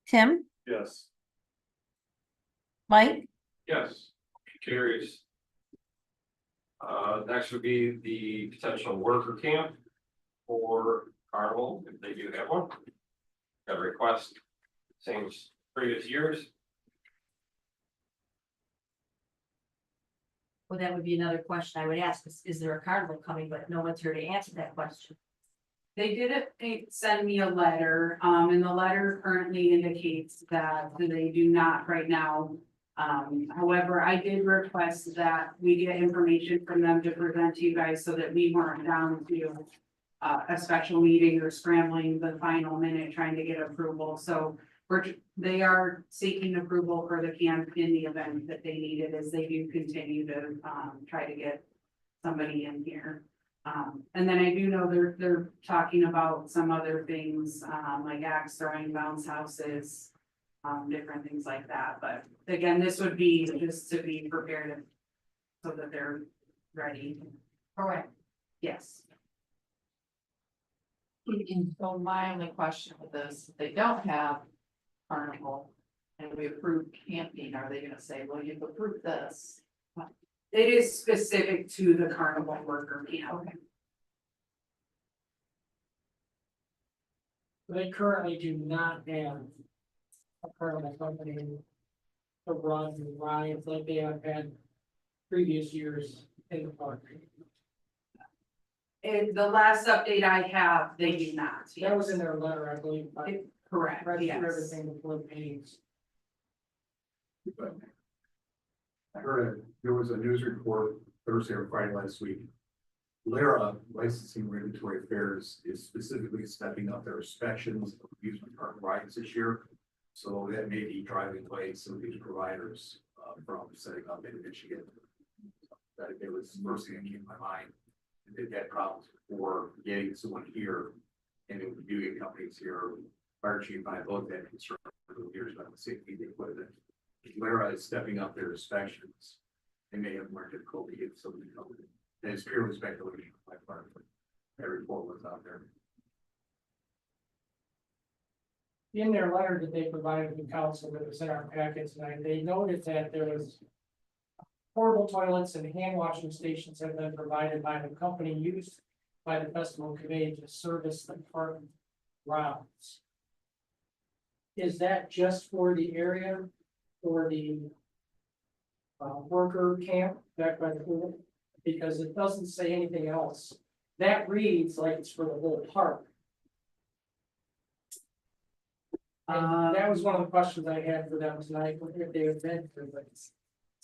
Tim, Yes. Mike, Yes, carries. Next would be the potential worker camp for Carnival, if they do have one. Got a request, same as previous years. well, that would be another question I would ask, is there a carnival coming, but no one's here to answer that question. They did send me a letter, and the letter currently indicates that they do not right now. However, I did request that we get information from them to present to you guys so that we weren't down to a special meeting or scrambling the final minute trying to get approval. So they are seeking approval for the camp in the event that they need it, as they do continue to try to get somebody in here. And then I do know they're talking about some other things, like axe throwing, bounce houses, different things like that. But again, this would be just to be prepared so that they're ready. Correct. Yes. So my only question with this, if they don't have carnival and we approve camping, are they gonna say, well, you've approved this? It is specific to the carnival worker camp. Okay. They currently do not have a carnival company to run rides like they have had previous years in the park. And the last update I have, they do not. That was in their letter, I believe. I Correct, read through yes. everything before the meetings. I heard there was a news report Thursday or Friday last week. Lara Licensing Regulatory Affairs is specifically stepping up their inspections of amusement park rides this year. So that may be driving away some of these providers from setting up in Michigan. That it was the first thing that came to my mind. They've had problems before getting someone here, and it would be doing companies here. Fire chief, I both had concern for years about the safety of the equipment. Lara is stepping up their inspections. They may have more difficulty getting something covered. And it's purely speculation on my part. That report was out there. In their letter that they provided to council that was in our packet tonight, they noted that there was portable toilets and hand washing stations have been provided by the company used by the festival committee to service the park grounds. Is that just for the area or the worker camp back by the pool? Because it doesn't say anything else. That reads like it's for the whole park. And that was one of the questions I had for them tonight, if they have been through, but it's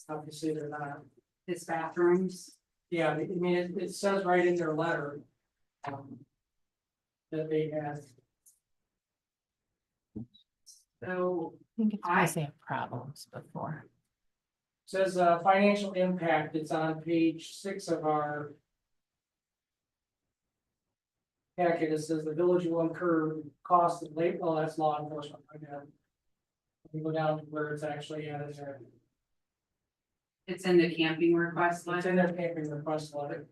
obviously they're not. His bathrooms. Yeah, I mean, it says right in their letter. That they have. So I think it's because they have problems before. Says financial impact, it's on page 6 of our. Packet, it says the village will incur costs of labor, well, that's law enforcement, again. We go down to where it's actually at, is there, it's in the camping request it's in letter. their camping request letter.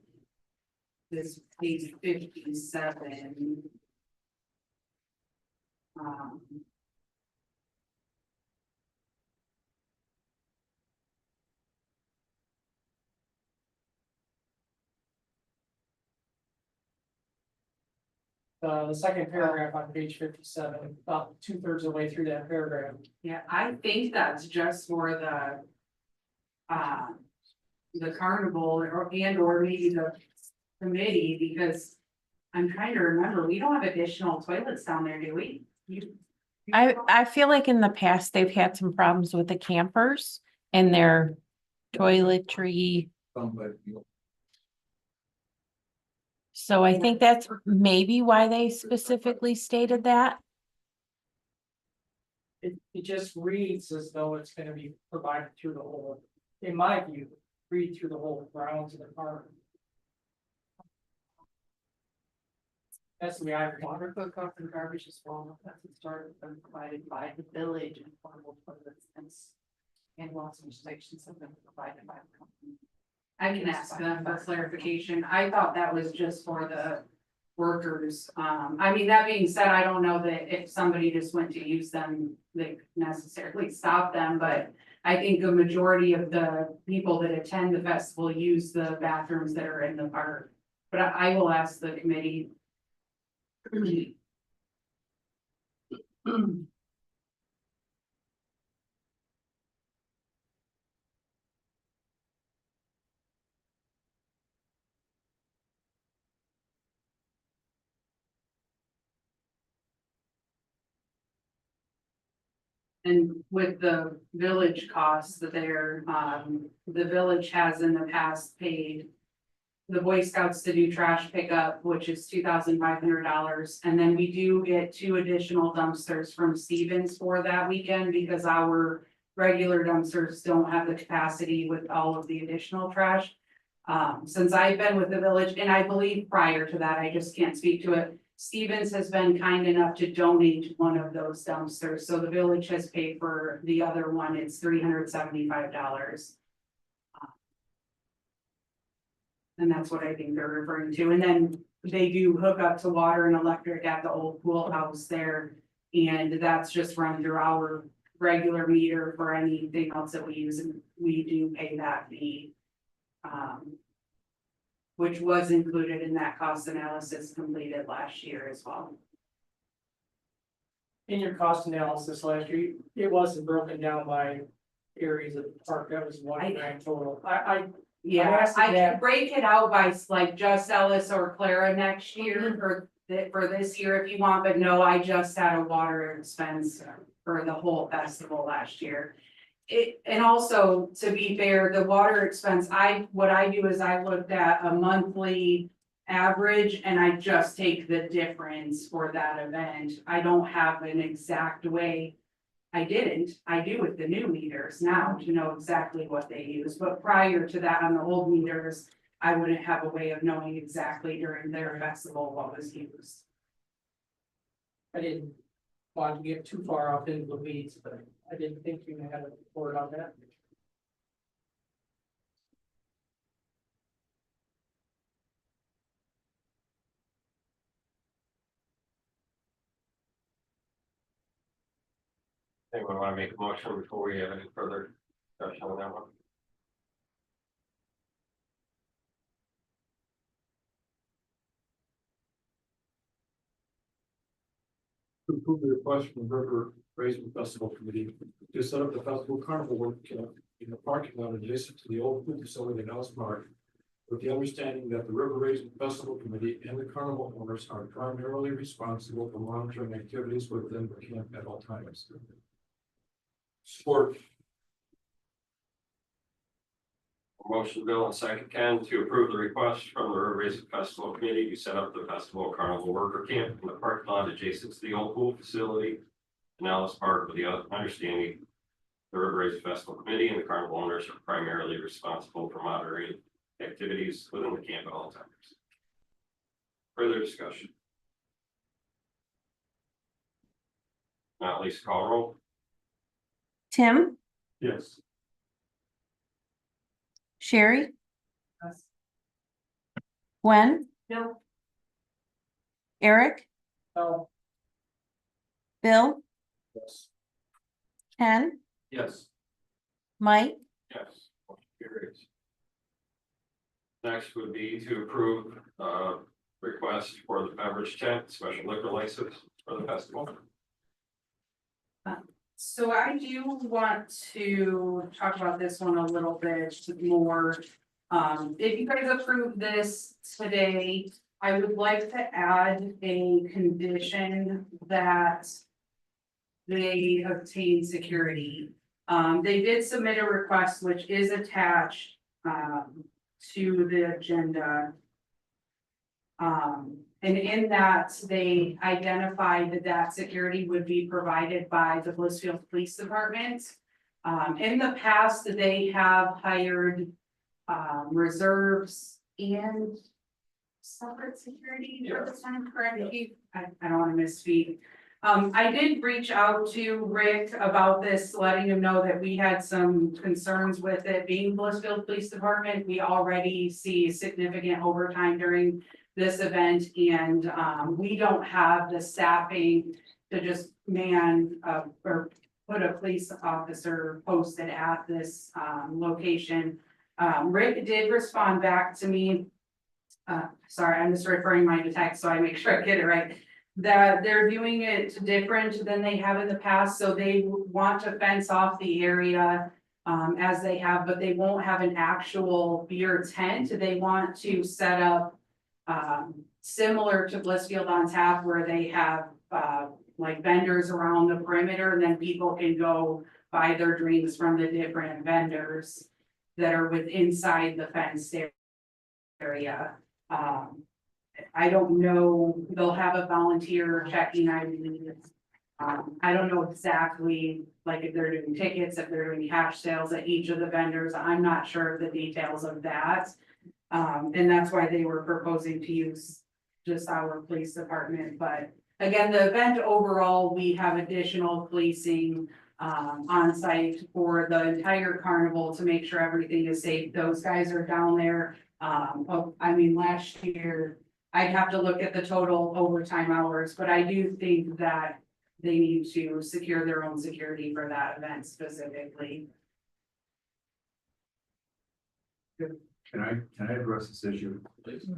This page 57. The second paragraph on page 57, about 2/3 of the way through that paragraph. Yeah, I think that's just for the carnival or maybe the committee, because I'm trying to remember, we don't have additional toilets down there, do we? I feel like in the past, they've had some problems with the campers and their toiletry. But you know, So I think that's maybe why they specifically stated that. It just reads as though it's gonna be provided through the whole, in my view, read through the whole grounds of the park. That's the way I read it. Water hookup and garbage disposal, that's started been provided by the village and portable toilets and washing stations have been provided by the company. I can ask them for clarification. I thought that was just for the workers. I mean, that being said, I don't know that if somebody just went to use them, they necessarily stop them, but I think the majority of the people that attend the festival use the bathrooms that are in the park. But I will ask the committee. And with the village costs that they're, the village has in the past paid. The Boy Scouts to do trash pickup, which is $2,500, and then we do get 2 additional dumpsters from Stevens for that weekend because our regular dumpsters don't have the capacity with all of the additional trash. Since I've been with the village, and I believe prior to that, I just can't speak to it. Stevens has been kind enough to donate one of those dumpsters, so the village has paid for the other one, it's $375. And that's what I think they're referring to, and then they do hook up to water and electric at the old pool house there. And that's just run through our regular meter for anything else that we use, and we do pay that fee. Which was included in that cost analysis completed last year as well. In your cost analysis last year, it wasn't broken down by areas of the park, that was one grand total. Yeah, asked I that- can break it out by like just Ellis or Clara next year for this year if you want, but no, I just had a water expense for the whole festival last year. And also, to be fair, the water expense, what I do is I looked at a monthly average and I just take the difference for that event. I don't have an exact way. I do with the new meters now to know exactly what they use, but prior to that on the old meters, I wouldn't have a way of knowing exactly during their festival what was used. I didn't want to get too far off into the weeds, but I didn't think you had a report on that. Anyone want to make a motion before we have any further discussion on that one? To approve the request from the River Raising Festival Committee to set up the festival carnival work in the parking lot adjacent to the old food facility in Ellis Park. With the understanding that the River Raising Festival Committee and the carnival owners are primarily responsible for monitoring activities within the camp at all times. Support. Motion Bill and second Ken to approve the request from the River Racing Festival Committee to set up the festival carnival worker camp in the parking lot adjacent to the old pool facility in Ellis Park with the understanding the River Racing Festival Committee and the carnival owners are primarily responsible for monitoring activities within the camp at all times. Further discussion? Not least call roll. Tim, Yes. Sherry, Yes. Gwen, No, Eric, So, Bill, Yes. Ken, Yes. Mike, Yes. Motion carries. Next would be to approve request for the beverage tent special liquor license for the festival. So I do want to talk about this one a little bit more. If you guys approve this today, I would like to add a condition that they obtain security. They did submit a request which is attached to the agenda. And in that, they identified that security would be provided by the Blissfield Police Department. In the past, they have hired reserves and separate security for the time, correct? I don't want to misspeak. I did reach out to Rick about this, letting him know that we had some concerns with it being Blissfield Police Department. We already see significant overtime during this event and we don't have the staffing to just man or put a police officer posted at this location. Rick did respond back to me. Sorry, I'm just referring mine to text so I make sure I get it right. That they're doing it different than they have in the past, so they want to fence off the area as they have, but they won't have an actual beer tent. They want to set up similar to Blissfield on Tap where they have like vendors around the perimeter and then people can go buy their drinks from the different vendors that are inside the fenced area. I don't know, they'll have a volunteer checking, I believe. I don't know exactly, like if they're doing tickets, if they're doing cash sales at each of the vendors, I'm not sure of the details of that. And that's why they were proposing to use just our police department, but again, the event overall, we have additional policing on site for the entire carnival to make sure everything is safe. Those guys are down there. I mean, last year, I'd have to look at the total overtime hours, but I do think that they need to secure their own security for that event specifically. Can I address this issue?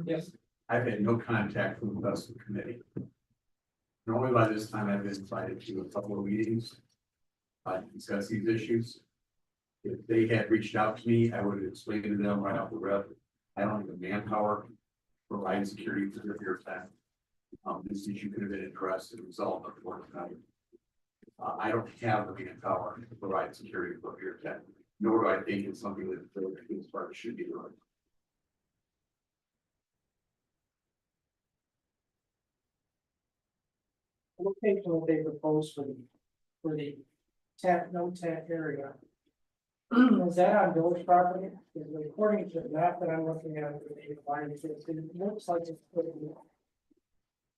yes, I've had no contact from the festival committee. Normally by this time I've been invited to a couple of meetings. To discuss these issues. If they had reached out to me, I would have explained to them right off the rep, I don't have the manpower to provide security for their time. This issue could have been addressed and resolved at work time. I don't have the manpower to provide security for your tech, nor do I think it's something that the police department should be doing. Location what they propose for the tap, no tap area. Is that on village property? Because according to the map that I'm looking at, it looks like it's.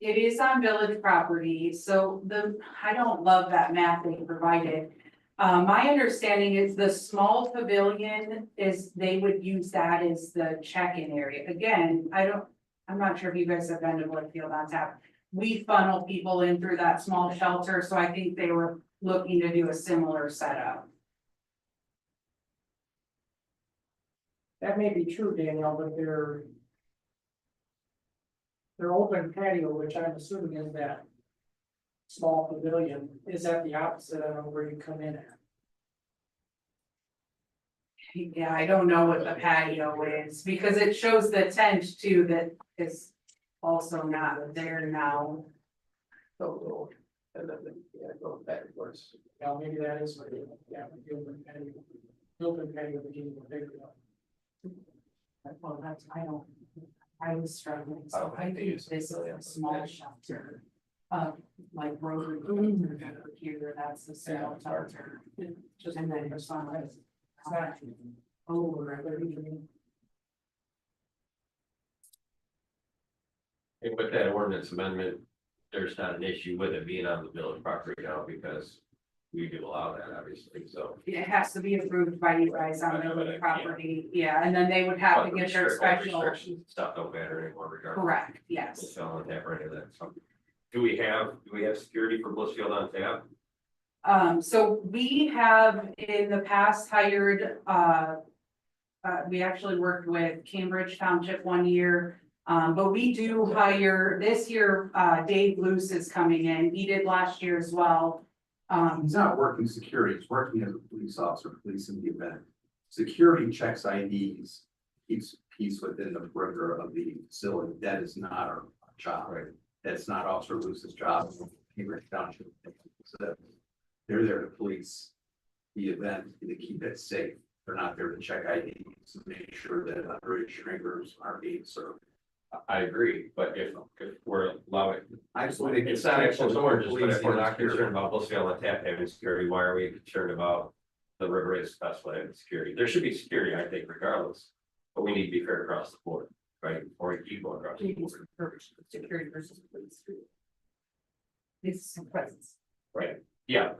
It is on village property, so I don't love that map they provided. My understanding is the small pavilion is, they would use that as the check-in area. Again, I'm not sure if you guys have been to Blissfield on tap. We funnel people in through that small shelter, so I think they were looking to do a similar setup. That may be true, Danielle, but their open patio, which I'm assuming is that small pavilion, is at the opposite of where you come in at. Yeah, I don't know what the patio is, because it shows the tent too that is also not there now. So, and then, yeah, go backwards. Yeah, maybe that is what the open patio beginning to figure out. Well, I was struggling, so I think this is a small shelter. Like Rotary here, that's the small shelter. And then there's some. It's not over, but even. And with that ordinance amendment, there's not an issue with it being on the village property now because we do allow that, obviously, so. It has to be approved by you guys on the property, yeah, and then they would have to But get their special. restrictions and stuff don't matter anymore regardless. Correct, yes. Blissfield on tap or any of that, so. Do we have security for Blissfield on tap? So we have in the past hired, we actually worked with Cambridge Township one year. But we do hire, this year, Dave Luce is coming in, he did last year as well. He's not working security, he's working as a police officer, policing the event. Security checks IDs, keeps peace within the perimeter of the facility. That is not our job, right? That's not Officer Luce's job. Cambridge Township. So they're there to police the event and to keep it safe. They're not there to check IDs and make sure that underage drinkers are being served. I agree, but if we're allowing, I just want to get. it's not actually oranges, but if we're not concerned about Blissfield on tap having security, why are we concerned about the River Race Festival having security? There should be security, I think, regardless, but we need to be fair across the board, right? Or we keep going across the board. Security versus police. It's some presence. Right, yeah.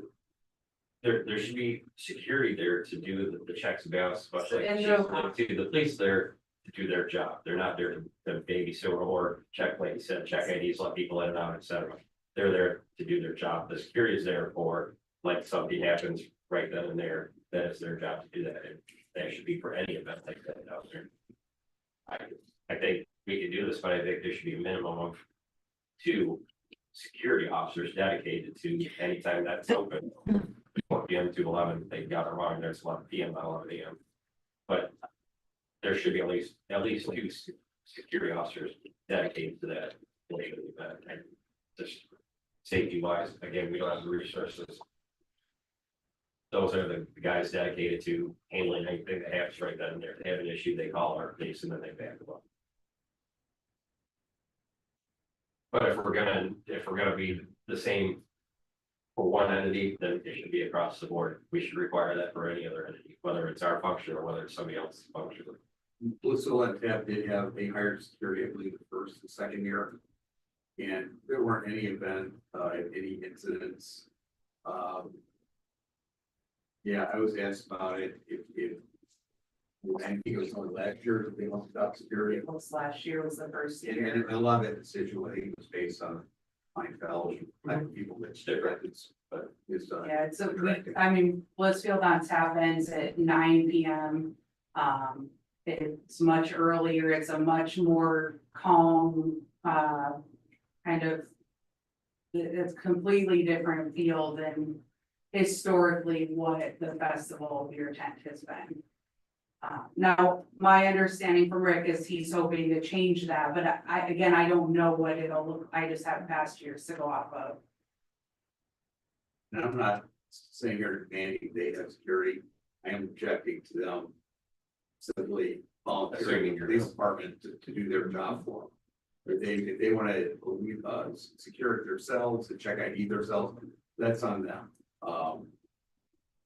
There should be security there to do the checks and balances, especially the police there to do their job. They're not there to babysit or check, like you said, check IDs, let people in and out, etc. They're there to do their job. The security is there for, like, something happens right then and there, that is their job to do that. And that should be for any event like that out there. I think we can do this, but I think there should be a minimum of 2 security officers dedicated to anytime that's open. 4 p.m. to 11, they got it wrong, there's 11 p.m. not 11 a.m. But there should be at least 2 security officers dedicated to that portion of the event. And just safety wise, again, we don't have the resources. Those are the guys dedicated to handling anything that happens right then and there. If they have an issue, they call our police and then they back them up. But if we're gonna be the same for one entity, then it should be across the board. We should require that for any other entity, whether it's our function or whether it's somebody else's function. Blissfield and Tap did have, they hired security, I believe, the first and second year. And there weren't any any incidents. Yeah, I was asked about it, I think it was only last year, they looked up security. Last year was the first And year. a lot of that decision, I think, was based on Fell, like people that's different, but it's. Yeah, it's I mean, Blissfield on tap ends at 9 p.m. It's much earlier, it's a much more calm, kind of. It's completely different feel than historically what the festival of your tent has been. Now, my understanding from Rick is he's hoping to change that, but again, I don't know what it'll look, I just have past years to go off of. And I'm not saying here demanding they have security, I am objecting to them simply volunteering the police department to do their job for them. If they wanna, secure it themselves, to check ID themselves, that's on them.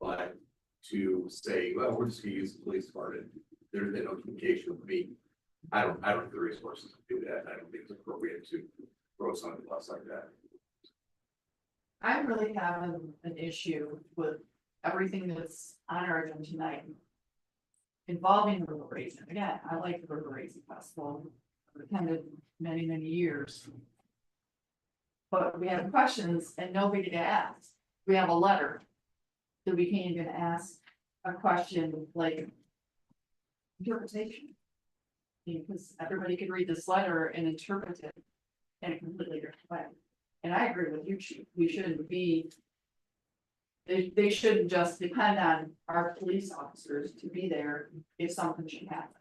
But to say, well, we're just gonna use the police department, there's no communication with me. I don't have the resources to do that, I don't think it's appropriate to throw something else like that. I really have an issue with everything that's on our agenda tonight. Involving river racing. Again, I like the river racing festival. I've attended many, many years. But we have questions and nobody to ask. We have a letter. That we can't even ask a question like. Interpretation. Because everybody could read this letter and interpret it in a completely different way. And I agree with you, Chief, we shouldn't be. They shouldn't just depend on our police officers to be there if something should happen.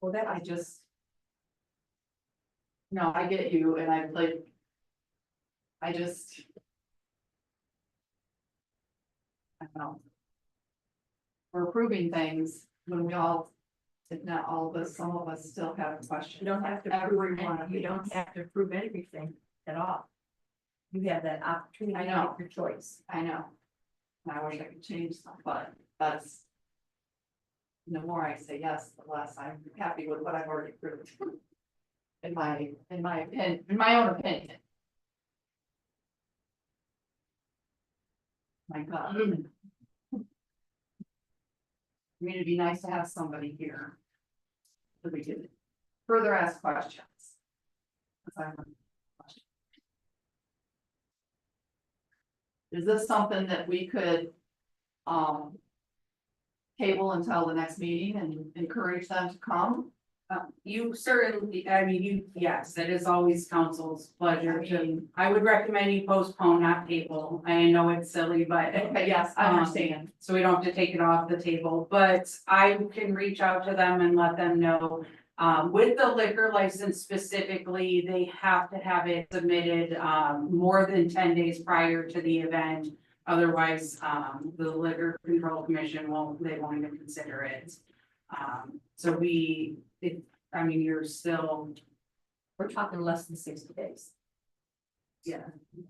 Well, that I just. No, I get you, and I like. I just. I don't know. We're approving things when we all, if not all of us, some of us still have questions. You don't have to Every prove, one of you don't these. have to prove everything at all. You have that opportunity I to know. make your choice. I know. And I wish I could change some, but that's. The more I say yes, the less I'm happy with what I've already proved. In my opinion, in my own opinion. My God. I mean, it'd be nice to have somebody here. That we could further ask questions. 'Cause I have a question. Is this something that we could, table until the next meeting and encourage them to come? You certainly, I mean, yes, it is always council's pleasure to, I would recommend you postpone, not table. I know it's silly, but. Okay, yes, I understand. So we don't have to take it off the table, but I can reach out to them and let them know. With the liquor license specifically, they have to have it submitted, more than 10 days prior to the event. Otherwise, the Liquor Control Commission won't even consider it. So I mean, you're still, We're talking less than 60 days yeah,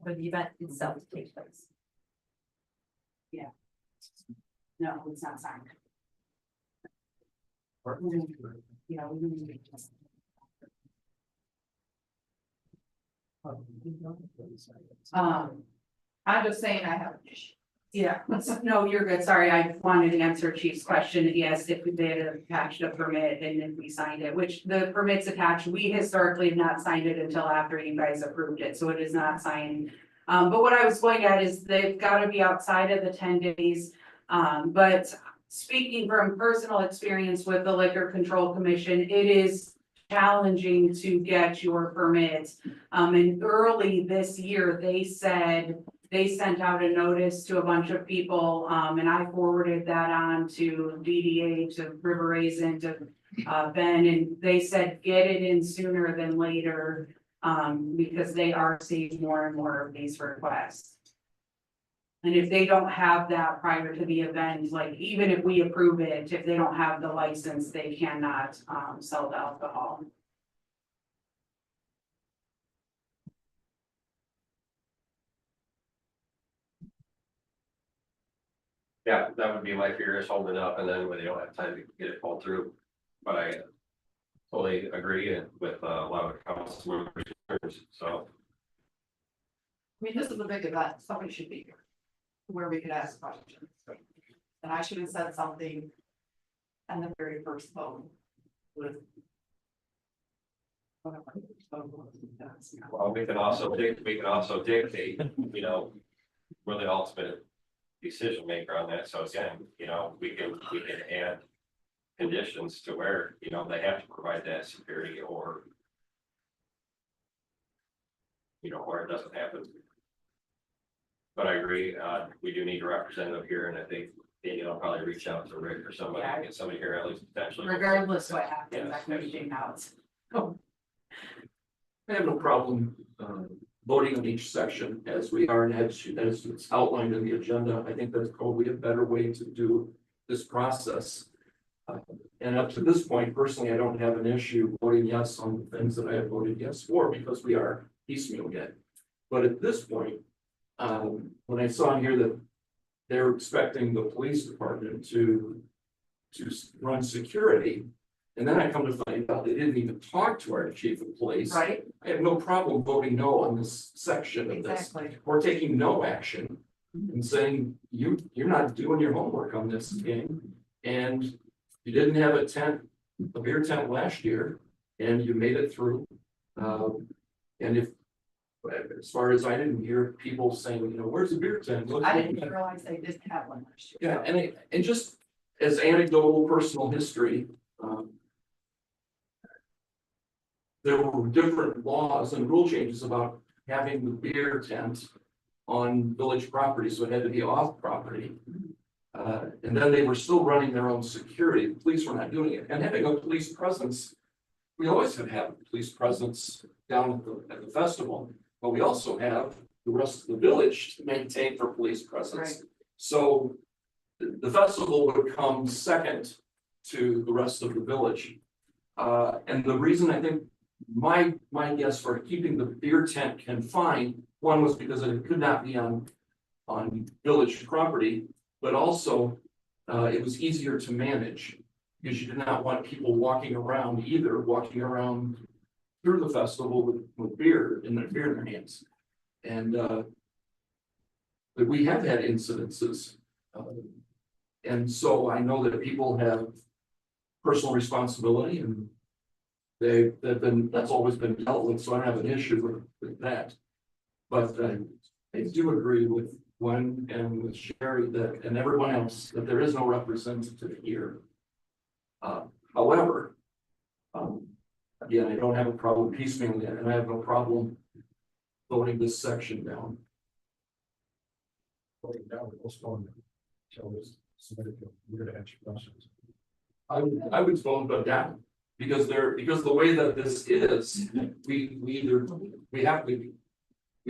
for the event itself to take place. no, it's not signed. Yeah, we need to just. I'm just saying I have an issue. Yeah, no, you're good. Sorry, I wanted to answer Chief's question. Yes, if they had attached a permit and if we signed it, which the permit's attached, we historically have not signed it until after you guys approved it, so it is not signed. But what I was going at is they've got to be outside of the 10 days. But speaking from personal experience with the Liquor Control Commission, it is challenging to get your permits. And early this year, they said they sent out a notice to a bunch of people, and I forwarded that on to DDA, to River Raisin, to Ben, and they said, get it in sooner than later, because they are seeing more and more of these requests. And if they don't have that prior to the event, like even if we approve it, if they don't have the license, they cannot sell the alcohol. Yeah, that would be my fear, is holding up and then when they don't have time to get it pulled through. But I totally agree with a lot of the council members, so. I mean, this is a big event, somebody should be here. Where we could ask questions. And I should have said something. And the very first vote. With. Well, we can also dictate, you know, we're the ultimate decision maker on that. So again, you know, we can add conditions to where, you know, they have to provide that security or, you know, where it doesn't happen. But I agree, we do need a representative here, and I think Daniel will probably reach out to Rick or somebody, Yeah. get somebody here at least potentially. Regardless what happens, I can be out. I have no problem, voting on each section as we are and as it's outlined in the agenda. I think that's probably a better way to do this process. And up to this point, personally, I don't have an issue voting yes on the things that I have voted yes for, because we are piecemeal yet. But at this point, when I saw here that they're expecting the police department to run security, and then I come to find out they didn't even talk to our chief of police. Right, I have no problem voting no on this section of this, exactly. or taking no action and saying, you're not doing your homework on this game. And you didn't have a beer tent last year, and you made it through. And if, as far as I didn't hear people saying, where's the beer tent? Look, I didn't realize they didn't have one last year. yeah, and just as anecdotal personal history, there were different laws and rule changes about having the beer tent on village property, so it had to be off property. And then they were still running their own security. The police were not doing it, and having a police presence. We always have had a police presence down at the festival, but we also have the rest of the village to maintain for police presence. Right. So the festival would come second to the rest of the village. And the reason I think my guess for keeping the beer tent confined, one was because it could not be on village property, but also it was easier to manage because you did not want people walking around through the festival with beer in their hands. And but we have had incidences. And so I know that people have personal responsibility, and that's always been dealt with, so I don't have an issue with that. But I do agree with Gwen and with Sherry and everyone else that there is no representative here. However, again, I don't have a problem piecemealing it, and I have no problem voting this section down. Voting down, postpone it. Tell us, we're gonna answer questions. I would vote them down because the way that this is, we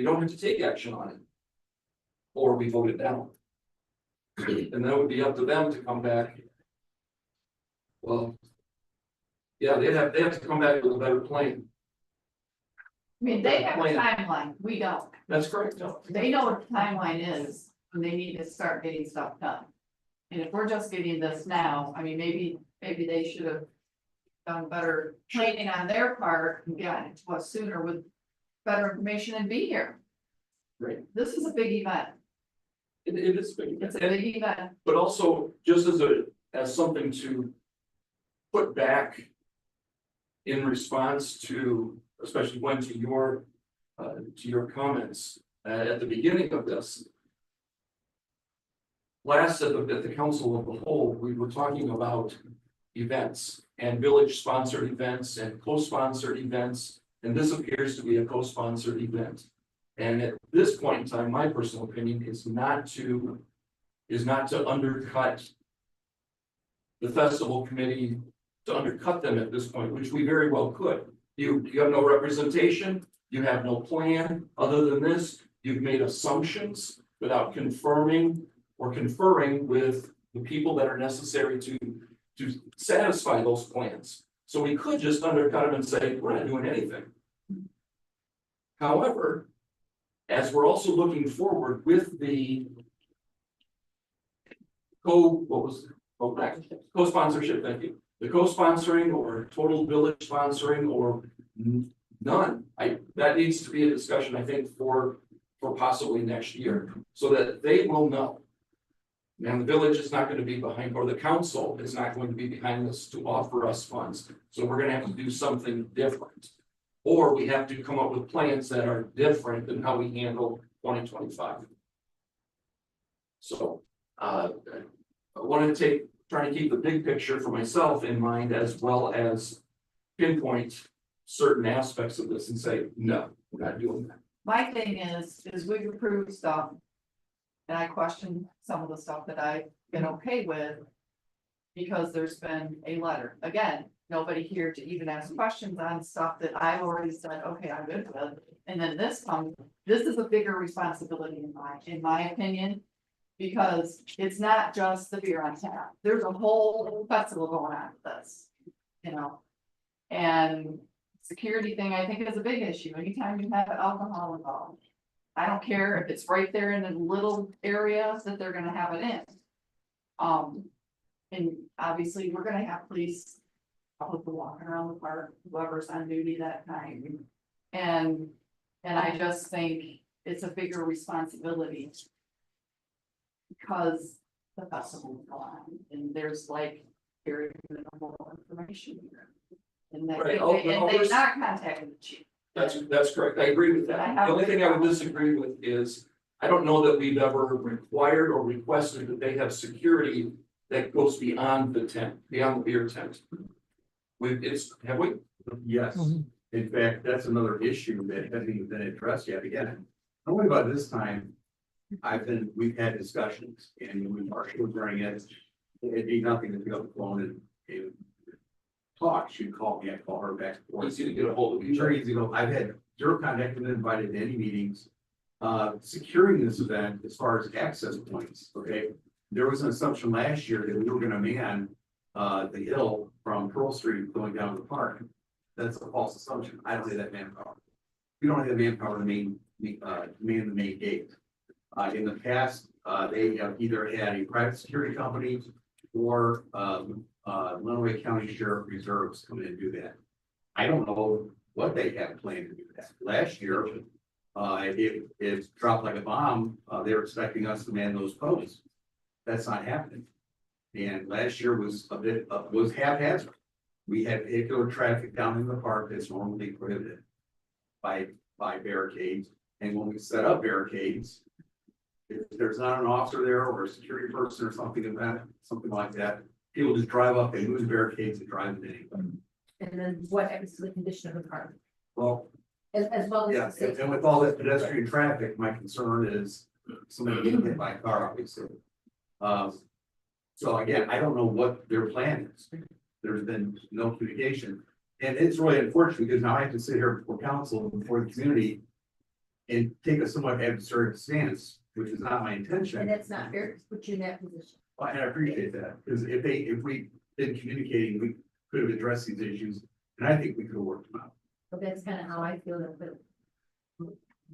don't have to take action on it. Or we vote it down. And that would be up to them to come back. Well, yeah, they have to come back with a better plan. I mean, they have a timeline, we don't. That's correct. They know what the timeline is, and they need to start getting stuff done. And if we're just getting this now, I mean, maybe they should have done better training on their part and gotten to us sooner with better information and be here. Right. This is a big event. It is big. It's a big event. But also just as something to put back in response to, especially when to your comments at the beginning of this. Last at the council of the whole, we were talking about events and village sponsored events and co-sponsored events, and this appears to be a co-sponsored event. And at this point in time, my personal opinion is not to undercut the festival committee, to undercut them at this point, which we very well could. You have no representation, you have no plan. Other than this, you've made assumptions without confirming or conferring with the people that are necessary to satisfy those plans. So we could just undercut them and say, we're not doing anything. However, as we're also looking forward with the co-sponsorship, thank you. The co-sponsoring or total village sponsoring or none. That needs to be a discussion, I think, for possibly next year, so that they will know. And the village is not going to be behind, or the council is not going to be behind us to offer us funds. So we're going to have to do something different. Or we have to come up with plans that are different than how we handle 2025. So I want to try to keep the big picture for myself in mind, as well as pinpoint certain aspects of this and say, no, we're not doing that. My thing is we've approved stuff And I question some of the stuff that I've been okay with. Because there's been a letter, again, nobody here to even ask questions on stuff that I've already said, okay, I'm good with. And then this comes, this is a bigger responsibility in my opinion. Because it's not just the beer on tap, there's a whole festival going on with this, you know. And security thing, I think is a big issue, anytime you have alcohol involved. I don't care if it's right there in the little areas that they're gonna have it in. And obviously, we're gonna have police probably walking around the park, whoever's on duty that time. And I just think it's a bigger responsibility. Because the festival will go on, and there's like very minimal information here. And that, Right, and they've not contacted the chief. That's correct, I agree with that. I The have- only thing I would disagree with is, I don't know that we've ever required or requested that they have security that goes beyond the tent, beyond the beer tent. Have we? Yes, in fact, that's another issue that hasn't even been addressed yet. Again, only about this time, we've had discussions, and when Marshall was running it, it'd be nothing to pick up the phone and talk. She'd call me, I'd call her back. Easy to get a hold of each Very other. easy to go. I've had zero contact and been invited to any meetings. Securing this event as far as access points, okay? There was an assumption last year that we were gonna man the hill from Pearl Street going down to the park. That's a false assumption. I don't have that manpower. We don't have the manpower to man the main gate. In the past, they have either had a private security company or Lenawee County Sheriff Reserves come in and do that. I don't know what they have planned to do that. Last year, it dropped like a bomb. They were expecting us to man those posts. That's not happening. And last year was a bit, was haphazard. We had vehicular traffic down in the park that's normally prohibited by barricades. And when we set up barricades, if there's not an officer there or a security person or something like that, people just drive up, they move the barricades and drive it anyway. And then what happens to the condition of the car? Well, As well as. yeah, the safety. and with all that pedestrian traffic, my concern is somebody getting hit by a car, obviously. So again, I don't know what their plan is. There's been no communication. And it's really unfortunate because now I have to sit here before council, before the community and take a somewhat adversarial stance, which is not my intention. And that's not fair to put you in that position. And I appreciate that, because if we been communicating, we could have addressed these issues, and I think we could have worked them out. But that's kind of how I feel that, but.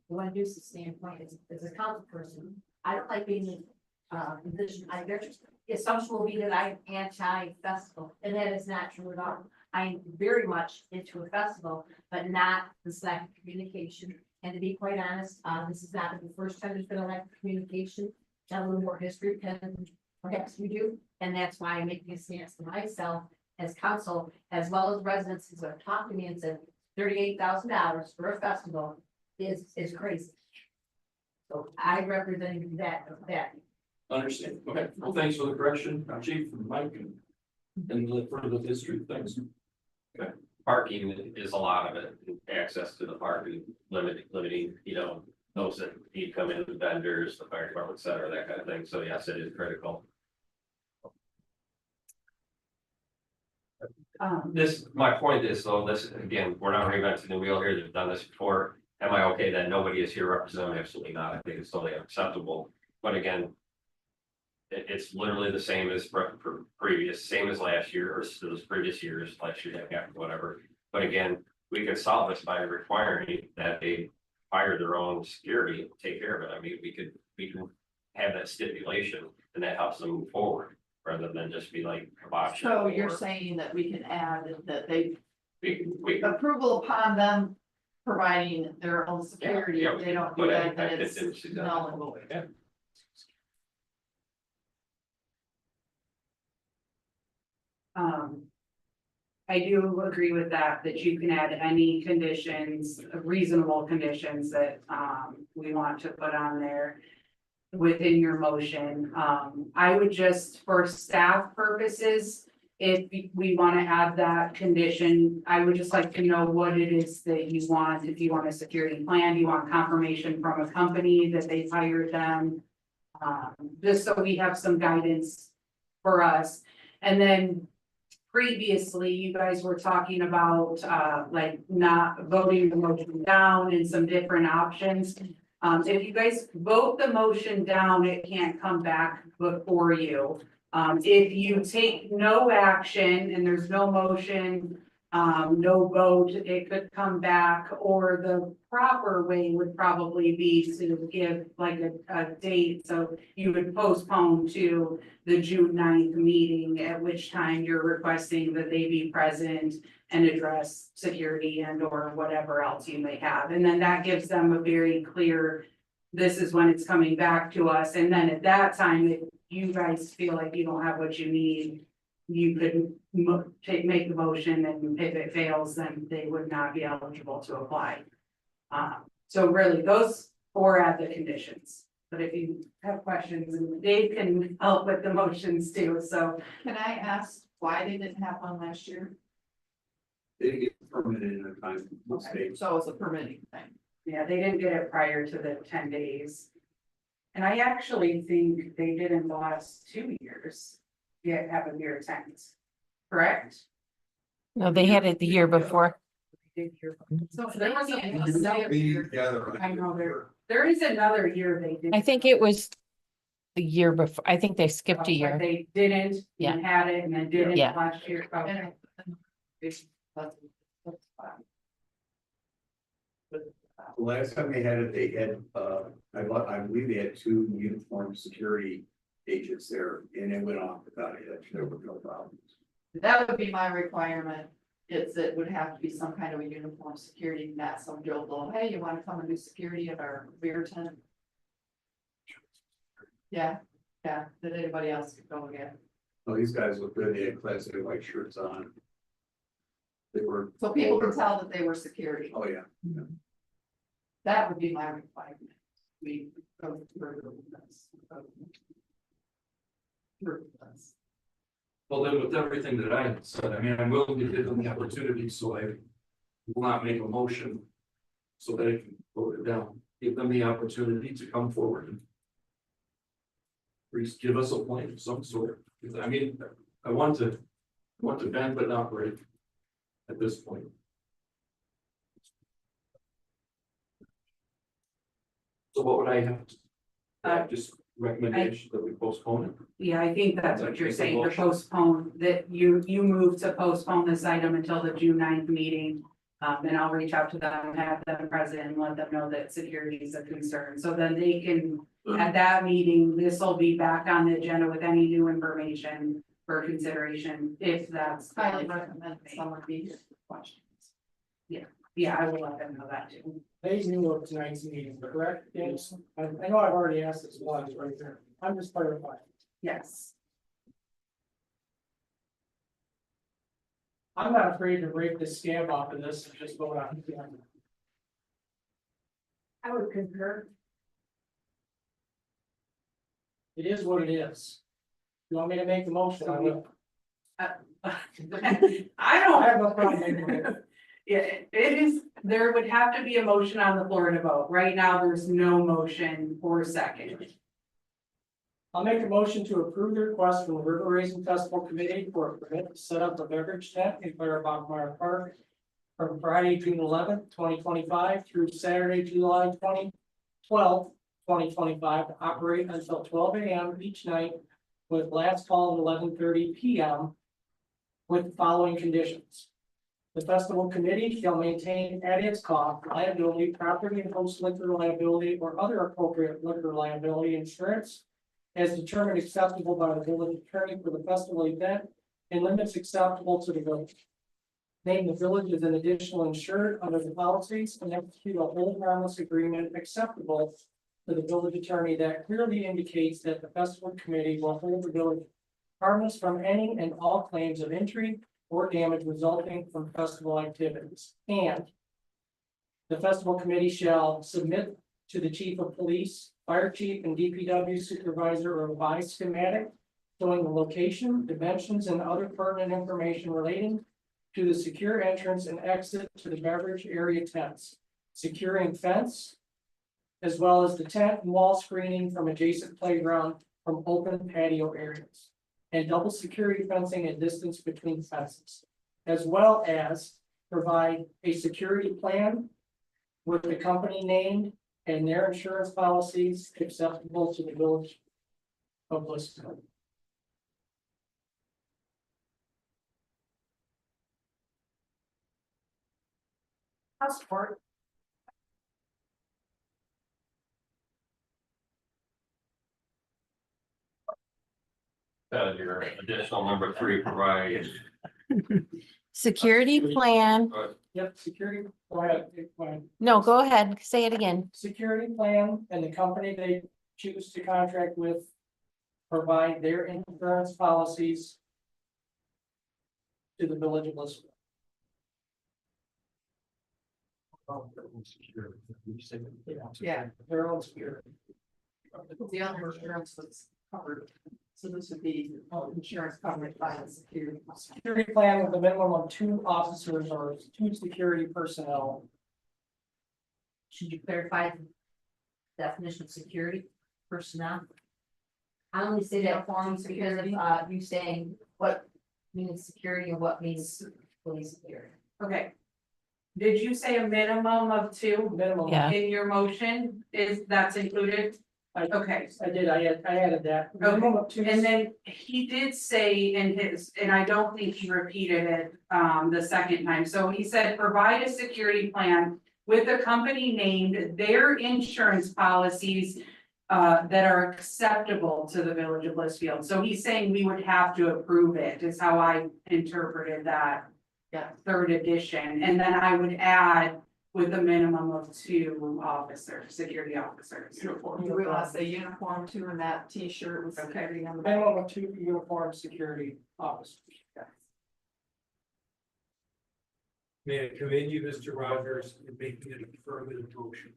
One deuce standpoint as a council person, I don't like being in position, the assumption will be that I'm anti-festival, and that is not true at all. I'm very much into a festival, but not the lack of communication. And to be quite honest, this is not the first time there's been a lack of communication. Got a little more history than perhaps we do, and that's why I'm making a stance to myself as council, as well as residents who have talked to me and said $38,000 for a festival is crazy. So I represent that. Understand, okay, well, thanks for the correction, Chief, and Mike, and for the history, thanks. Parking is a lot of it, access to the parking, limiting, those that need to come in, the vendors, the fire department, et cetera, that kind of thing. So yes, it is critical. My point is though, again, we're not reinventing the wheel here. They've done this before. Am I okay that nobody is here representing? Absolutely not. I think it's totally unacceptable. But again, it's literally the same as previous, same as last year or those previous years, last year, whatever. But again, we can solve this by requiring that they hire their own security and take care of it. I mean, we can have that stipulation and that helps them move forward rather than just be like kibosh. So you're saying that we can add that they we approval upon them providing their own security, Yeah, if they don't do but that, then it's it's null and void. Yeah. I do agree with that you can add any conditions, reasonable conditions that, we want to put on there within your motion. I would just, for staff purposes, if we want to add that condition, I would just like to know what it is that you want. If you want a security plan, you want confirmation from a company that they've hired them. Just so we have some guidance for us. And then previously, you guys were talking about, like not voting the motion down and some different options. If you guys vote the motion down, it can't come back before you. If you take no action and there's no motion, no vote, it could come back, or the proper way would probably be to give like a date, so you would postpone to the June 9th meeting, at which time you're requesting that they be present and address security and or whatever else you may have, and then that gives them a very clear, this is when it's coming back to us, and then at that time, if you guys feel like you don't have what you need, you could make the motion, and if it fails, then they would not be eligible to apply. So really, those 4 are the conditions, but if you have questions, and Dave can help with the motions too, so. Can I ask why they didn't have one last year? They get permitted in a time mistake. So it's a permitting thing. Yeah, they didn't get it prior to the 10 days. And I actually think they did in the last 2 years, have a year attendance, correct? No, they had it the year before. So there was Be together. I know there is another year they did. I think it was the year before. I think they skipped a But year. they didn't, Yeah. and had it, and then didn't Yeah. last year. Okay. And that's fine. The last time they had it, they had, I believe they had 2 uniformed security agents there, and it went off without it, there were no problems. That would be my requirement. It would have to be some kind of a uniform security, not some Joe Blow, hey, you wanna come and do security at our beer tent? Yeah, that anybody else could go again. Well, these guys look good, they had classic white shirts on. They were. So people can tell that they were security. Oh, yeah. That would be my requirement. We go through this. Well, then with everything that I said, I mean, I'm willing to give them the opportunity, so I will not make a motion. So that I can vote it down, give them the opportunity to come forward. And please give us a plan of some sort, because I mean, I want to bend but not break. At this point. So what would I have to? Just recommendation that we postpone it? Yeah, I think that's what you're saying, to postpone, that you move to postpone this item until the June 9th meeting. And I'll reach out to them, have them present, and let them know that security is a concern, so then they can, at that meeting, this will be back on the agenda with any new information for consideration, if that's. Highly recommend someone be here for questions. Yeah, I will let them know that too. They knew of tonight's meeting, correct? Yes. I know I've already asked this once right there. I'm just clarifying. Yes. I'm not afraid to break this scab off of this and just vote on it. I would concur. It is what it is. You want me to make the motion? I will. I I don't have no problem making it. Yeah, it is, there would have to be a motion on the floor to vote. Right now, there's no motion for a second. I'll make a motion to approve the request from the River Raising Festival Committee for a permit to set up a beverage tent in Bachmeyer Park from Friday, June 11th, 2025 through Saturday, July 12th, 2025 to operate until 12 a.m. each night with last call at 11:30 p.m. with the following conditions. The festival committee shall maintain at its cost liability, property and host liquor liability, or other appropriate liquor liability insurance as determined acceptable by the village attorney for the festival event and limits acceptable to the village. Name the village as an additional insured under the policies and execute a hold harmless agreement acceptable to the village attorney that clearly indicates that the festival committee will hold the village harmless from any and all claims of injury or damage resulting from festival activities. And the festival committee shall submit to the chief of police, fire chief, and DPW supervisor a revised schematic showing the location, dimensions, and other pertinent information relating to the secure entrance and exit to the beverage area tents, securing fence, as well as the tent and wall screening from adjacent playground from open patio areas. And double security fencing and distance between fences, as well as provide a security plan with the company named and their insurance policies acceptable to the village of Blissfield. I'll support. Your additional number 3 provide. Security plan, Yep, security, go ahead, no, go ahead, say it again. security plan and the company they choose to contract with provide their insurance policies to the village of Blissfield. Yeah. Their own security. The other insurance was covered, so this would be insurance covered by the security. Security plan with a minimum of 2 officers or 2 security personnel. Should you clarify the definition of security personnel? I only say that forms because of you saying what means security and what means police security. Okay. Did you say a minimum of 2 Minimum. Yeah. in your motion? Is that's included? Okay. I did, I added that. Minimum of 2. And then he did say in his, and I don't think he repeated it the second time, so he said, provide a security plan with the company named, their insurance policies that are acceptable to the village of Blissfield. So he's saying we would have to approve it, is how I interpreted that. Yeah. 3rd edition, and then I would add with a minimum of 2 officers, security officers. Do we want to say uniform too in that T-shirt with security on the back? Minimum of 2 uniformed security officers. May I commend you, Mr. Rogers, in making an affirmative motion.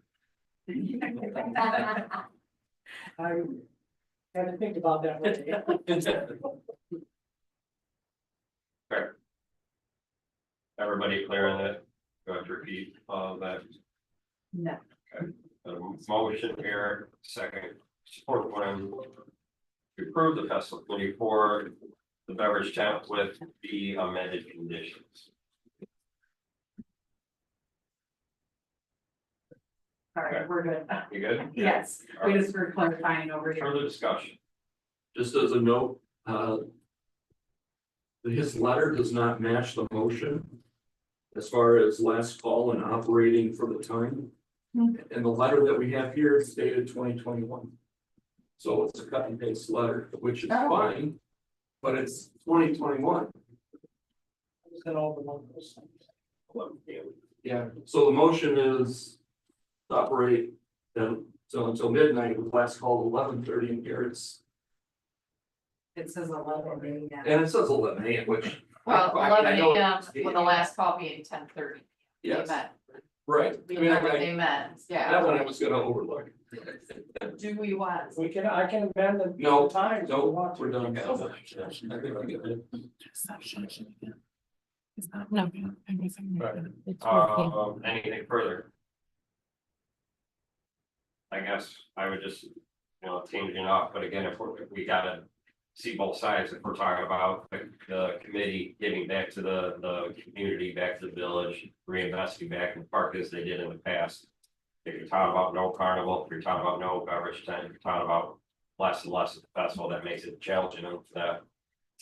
I had to think about that one day. Fair. Everybody clear on that? Do I have to repeat all of that? No. Motion here, second, support plan. To approve the festival 24, the beverage tent with the amended conditions. All right, we're good. You good? Yes, we just were clarifying over here. Further discussion. Just as a note, his letter does not match the motion. As far as last call and operating for the time. And the letter that we have here is dated 2021. So it's a cut and paste letter, which is fine, but it's 2021. Sent all the one. Yeah, so the motion is to operate then, so until midnight with last call 11:30 in here, It says 11. and it says 11 a.m., which. Well, I 11 know- a.m. with the last call being 10:30. Yes, They met. right, We I mean, know what they meant, that one I yeah. was gonna overlook. Do we want? I can amend the No, time. No, we're done. I think we're good. No. Anything further? I guess I would just, change it off, but again, if we gotta see both sides, if we're talking about the committee giving back to the community, back to the village, reinvesting back in the park as they did in the past. If you're talking about no carnival, if you're talking about no beverage tent, if you're talking about less and less of the festival, that makes it challenging to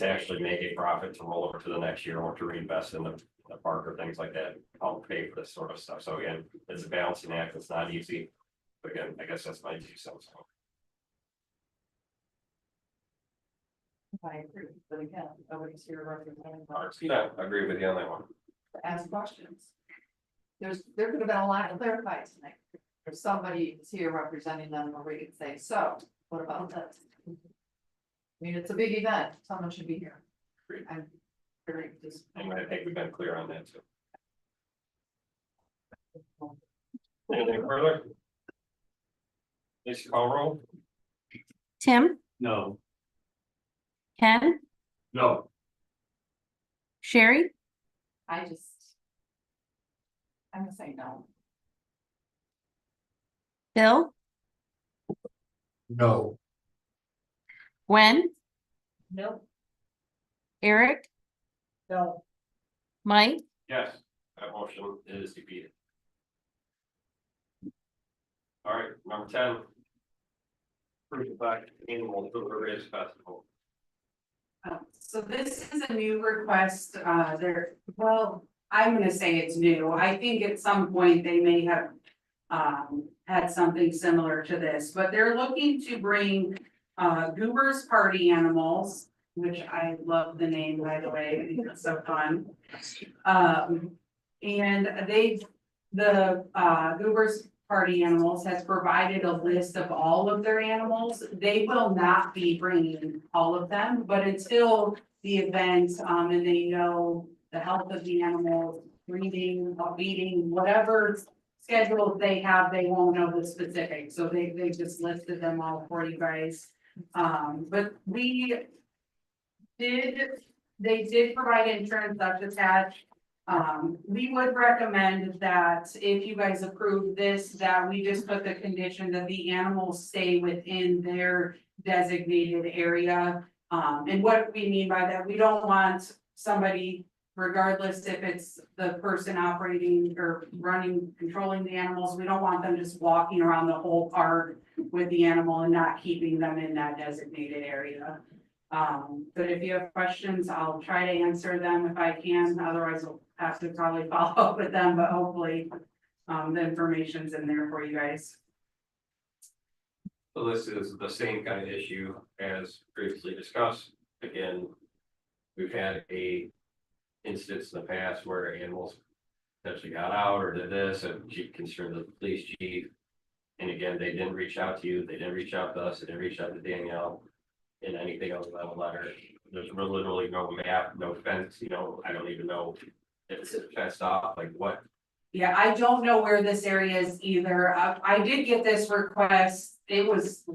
actually make a profit to roll over to the next year or to reinvest in the park or things like that, help pay for this sort of stuff. So again, it's a balancing act. It's not easy. But again, I guess that's my 2 cents. I agree, but again, nobody's here representing. Yeah, I agree with you on that one. To ask questions. There could have been a lot clarified tonight. If somebody is here representing them, or we could say, so, what about this? I mean, it's a big event, someone should be here. I'm very just. And I think we've been clear on that too. Anything further? Please call roll. Tim, No. Ken, No. Sherry, I'm gonna say no. Phil, No. Gwen, Nope. Eric, No, Mike, Yes, that motion is defeated. All right, number 10. Approve the back annual River Race Festival. So this is a new request, well, I'm gonna say it's new, I think at some point they may have. Had something similar to this, but they're looking to bring, Goobers Party Animals. Which I love the name, by the way, I think it's so fun. And the Goobers Party Animals has provided a list of all of their animals. They will not be bringing all of them, but until the event, and they know the health of the animals, breeding, feeding, whatever schedule they have, they won't know the specifics, so they just listed them all for you guys. But they did provide insurance that's attached. We would recommend that if you guys approve this, that we just put the condition that the animals stay within their designated area. And what we mean by that, we don't want somebody, regardless if it's the person operating or running, controlling the animals, we don't want them just walking around the whole park with the animal and not keeping them in that designated area. But if you have questions, I'll try to answer them if I can, otherwise I'll have to probably follow up with them, but hopefully the information's in there for you guys. So this is the same kind of issue as previously discussed. Again, we've had a instance in the past where animals potentially got out or did this, and chief concerned the police chief. And again, they didn't reach out to you, they didn't reach out to us, they didn't reach out to Danielle in anything other than a letter. There's literally no map, no fence, you know, I don't even know if it's fenced off, like what. Yeah, I don't know where this area is either. I did get this request, it was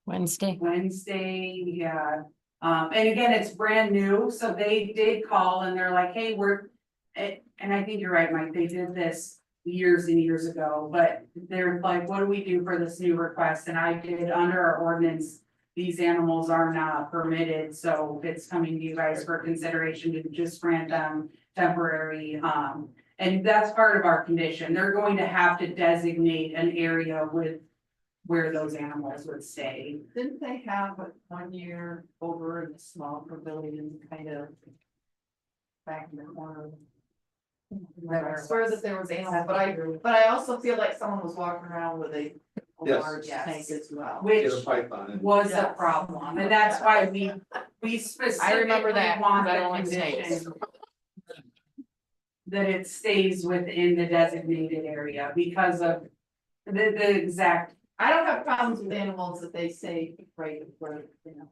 Wednesday. Wednesday, yeah. And again, it's brand new, so they did call and they're like, hey, and I think you're right, Mike, they did this years and years ago, but they're like, what do we do for this new request? And I did, under our ordinance, these animals are not permitted, so it's coming to you guys for consideration to just grant them temporary, and that's part of our condition. They're going to have to designate an area with where those animals would stay. Didn't they have it 1 year over in the small pavilion kind of back in the corner? I swear that there was animals, but I also feel like someone was walking around with a Yes. large tank as well. Which Get a python in. was a Yes. problem, and that's why we specifically I remember that, want because I the don't like snakes. condition that it stays within the designated area because of the exact. I don't have problems with animals that they say right where, you know.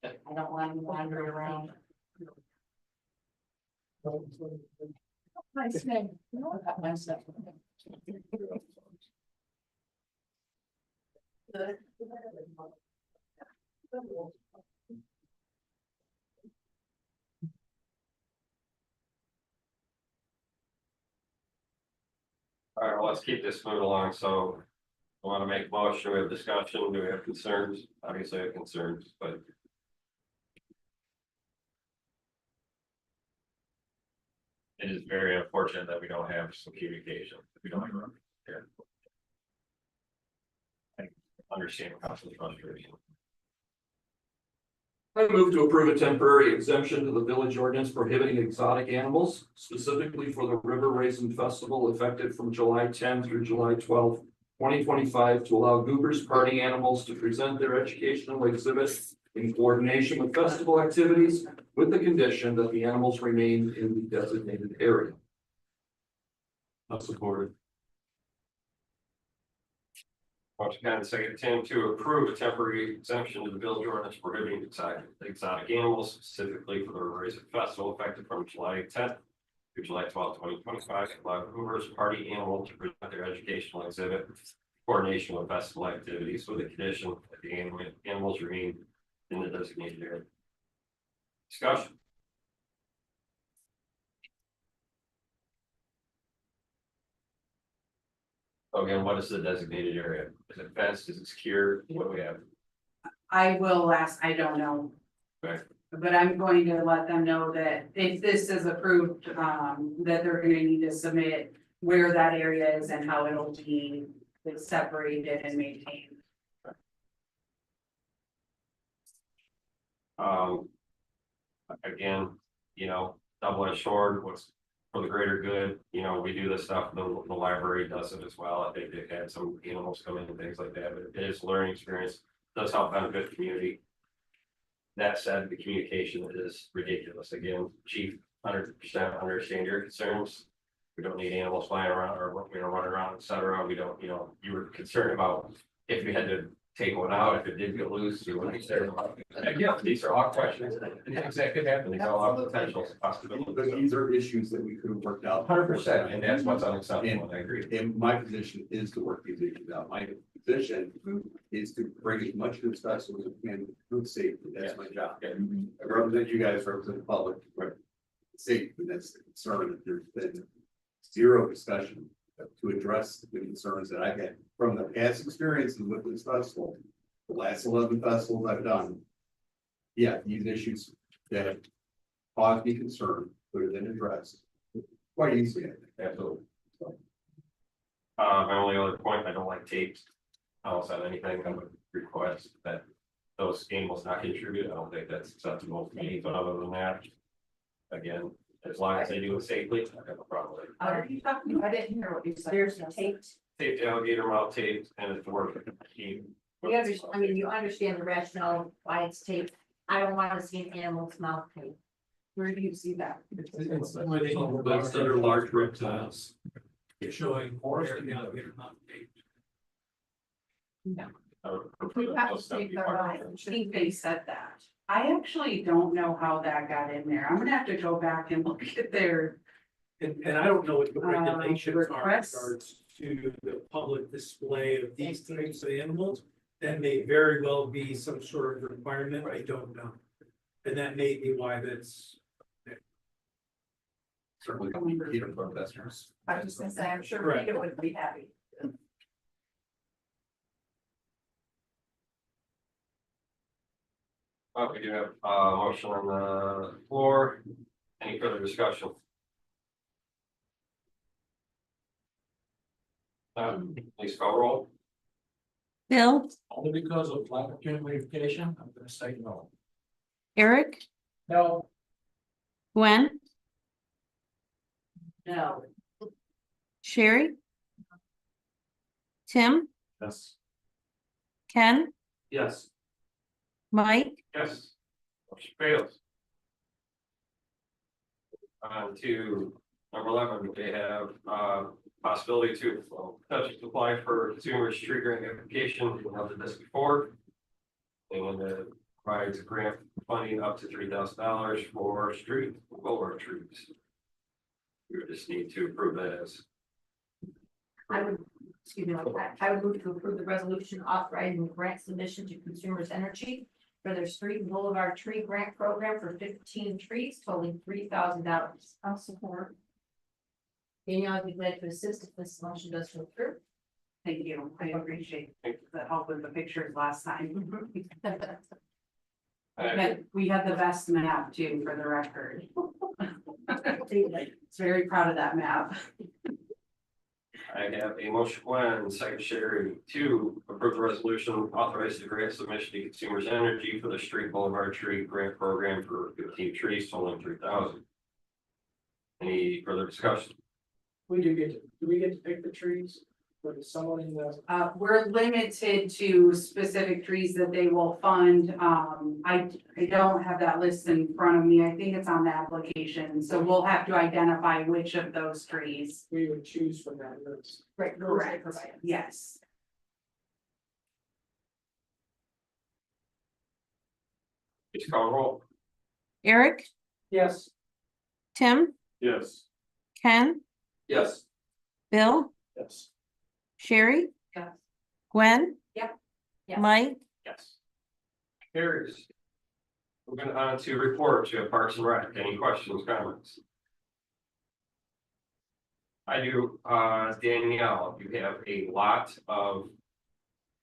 I don't want them wandering around. Nice name. You know what, nice stuff. All right, well, let's keep this moving along, so. I want to make a motion, we have discussion, do we have concerns? Obviously I have concerns, but. It is very unfortunate that we don't have some communication, we don't have. Here. I understand council's frustration. I move to approve a temporary exemption to the village ordinance prohibiting exotic animals, specifically for the River Raisin Festival effective from July 10 through July 12, 2025, to allow Goobers Party Animals to present their educational exhibits in coordination with festival activities, with the condition that the animals remain in the designated area. I'll support it. Motion and second, Tim, to approve a temporary exemption to the village ordinance prohibiting exotic animals, specifically for the River Raisin Festival effective from July 10th through July 12th, 2025, to allow Goobers Party Animal to present their educational exhibit in coordination with festival activities, with the condition that the animals remain in the designated area. Discussion. Again, what is the designated area? Is it fenced? Is it secure? What do we have? I will ask, I don't know. Okay. But I'm going to let them know that if this is approved, that they're gonna need to submit where that area is and how it'll be separated and maintained. Again, double-edged sword, what's for the greater good, we do this stuff, the library does it as well. I think they've had some animals come in and things like that, but it is a learning experience, does help benefit the community. That said, the communication is ridiculous. Again, chief, 100% understand your concerns. We don't need animals flying around or, running around, et cetera. We don't, you were concerned about if you had to take one out, if it did get loose, you wouldn't be concerned about it. Yeah, these are all questions. That could happen. These are all potential possibilities. But these are issues that we could have worked out. 100%, and that's what's unacceptable. I agree. And my position is to work these issues out. My position is to bring as much to the festival as we can, food safety. That's my job. Okay. I represent you guys, represent the public, safety, and that's the concern. That there's been zero discussion to address the concerns that I've had from the past experiences with this festival. The last 11 festivals I've done. Yeah, these issues that cause me concern, but have been addressed quite easily, I think. Absolutely. My only other point, I don't like tapes. I don't have anything, I would request that those animals not contribute. I don't think that's acceptable to me, but other than that. Again, as long as they do it safely, I have a problem with it. What are you talking about? I didn't hear what you said. There's taped. Taped alligator mouth taped and it's working. You understand the rationale why it's taped. I don't want to see an animal's mouth taped. Where do you see that? It's where they can- That's under large reptiles. Showing where the alligator not taped. We have to take their I think they said that. I actually don't know how that got in there. I'm gonna have to go back and look at their, And I don't know what the regulations are in requests. regards to the public display of these types of animals. That may very well be some sort of requirement, I don't know. And that may be why that's. Certainly, competing for investors. I was just gonna say, I'm sure Correct. Peter would be happy. We do have a motion on the floor. Any further discussion? Please call roll. Bill, Only because of lack of communication, I'm gonna say no. Eric, No, Gwen, No. Sherry. Tim, Yes. Ken, Yes. Mike, Yes. Motion fails. On to number 11, they have possibility to potentially apply for consumer's tree grant application. We've done this before. And provides grant funding up to $3,000 for street boulevard trees. We would just need to approve that as. I would, excuse me, I would move to approve the resolution authorizing the grant submission to Consumers Energy for their street and boulevard tree grant program for 15 trees totaling $3,000. I'll support. Danielle, I'd be glad to assist if this motion does go through. thank you, I appreciate the help with the pictures last time. We had the best map too, for the record. It's very proud of that map. I have a motion one, second Sherry to approve the resolution authorizing the grant submission to Consumers Energy for the Street Boulevard Tree Grant Program for 15 trees totaling 3,000. Any further discussion? do we get to pick the trees? Or does someone in the, We're limited to specific trees that they will fund. I don't have that list in front of me. I think it's on the application, so we'll have to identify which of those trees. we would choose from that list? Right, Correct. provide. Yes. Please call roll. Eric, Yes. Tim, Yes. Ken, Yes. Bill, Yes. Sherry, Yes. Gwen, Yes. Mike, Yes. Carries. Moving on to reports, you have Parks and Rec. Any questions, comments? I do, Danielle, you have a lot of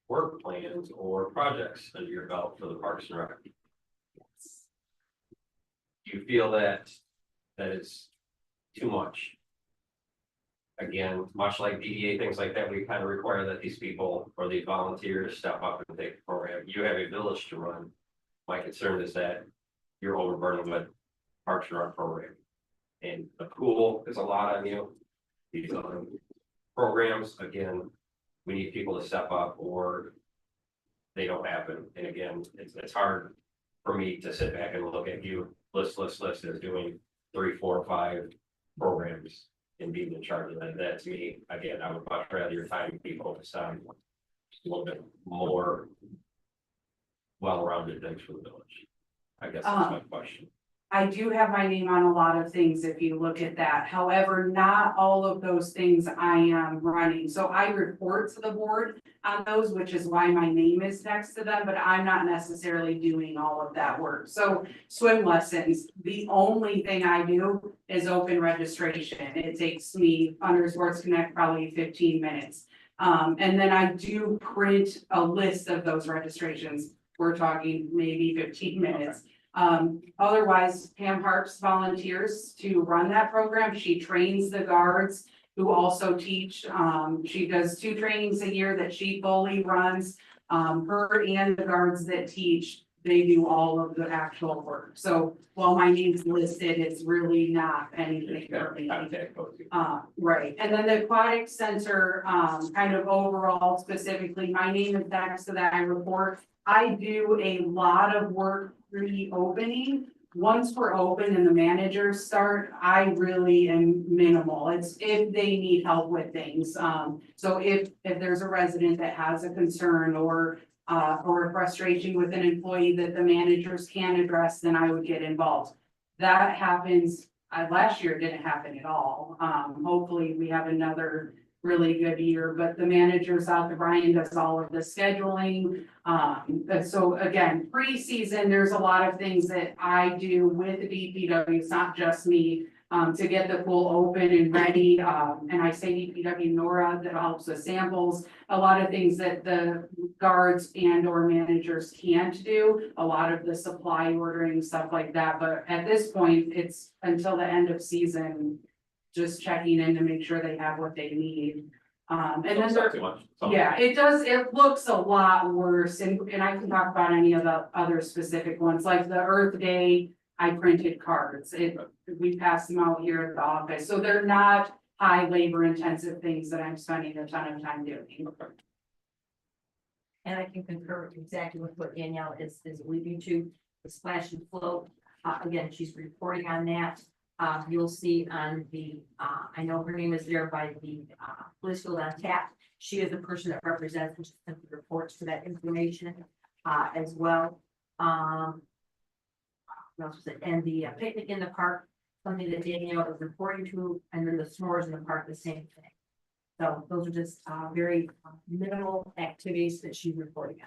work plans or projects under your belt for the Parks and Rec. Do you feel that is too much? Again, much like DDA, things like that, we kind of require that these people or these volunteers step up and take the program. You have a village to run. My concern is that you're overburdened with Parks and Rec program. And the pool is a lot on you. These programs, again, we need people to step up or they don't happen. And again, it's hard for me to sit back and look at you, list as doing 3, 4, 5 programs and being in charge of that. That to me, again, I would much rather your time be focused on just a little bit more well-rounded things for the village. I guess that's my question. I do have my name on a lot of things if you look at that. However, not all of those things I am running. So I report to the board on those, which is why my name is next to them, but I'm not necessarily doing all of that work. So swim lessons, the only thing I do is open registration. It takes me under Sports Connect probably 15 minutes. And then I do print a list of those registrations. We're talking maybe 15 minutes. Otherwise, Pam Harps volunteers to run that program. She trains the guards who also teach. She does 2 trainings a year that she fully runs. Her and the guards that teach, they do all of the actual work. So while my name's listed, it's really not anything for me. Right. And then the aquatic center, kind of overall specifically, my name is next to that. I report. I do a lot of work pre-opening. Once we're open and the managers start, I really am minimal. It's if they need help with things. So if there's a resident that has a concern or a frustration with an employee that the managers can address, then I would get involved. That happens, last year it didn't happen at all. Hopefully we have another really good year, but the managers out there, Brian does all of the scheduling. So again, pre-season, there's a lot of things that I do with the DPW. It's not just me, to get the pool open and ready. And I say DPW Nora that helps with samples, a lot of things that the guards and or managers can't do, a lot of the supply ordering, stuff like that. But at this point, it's until the end of season, just checking in to make sure they have what they need. And then Not too much. yeah, it does, it looks a lot worse, and I can talk about any of the other specific ones, like the Earth Day, I printed cards, we passed them out here at the office, so they're not high labor intensive things that I'm spending a ton of time doing. And I can concur exactly with what Danielle is alluding to, the splash and float. Again, she's reporting on that. You'll see on the, I know her name is there by the Blissfield on tap. She is the person that represents and simply reports for that information as well. What else was it? And the picnic in the park, something that Danielle is reporting to, and then the s'mores in the park, the same thing. So those are just very minimal activities that she's reporting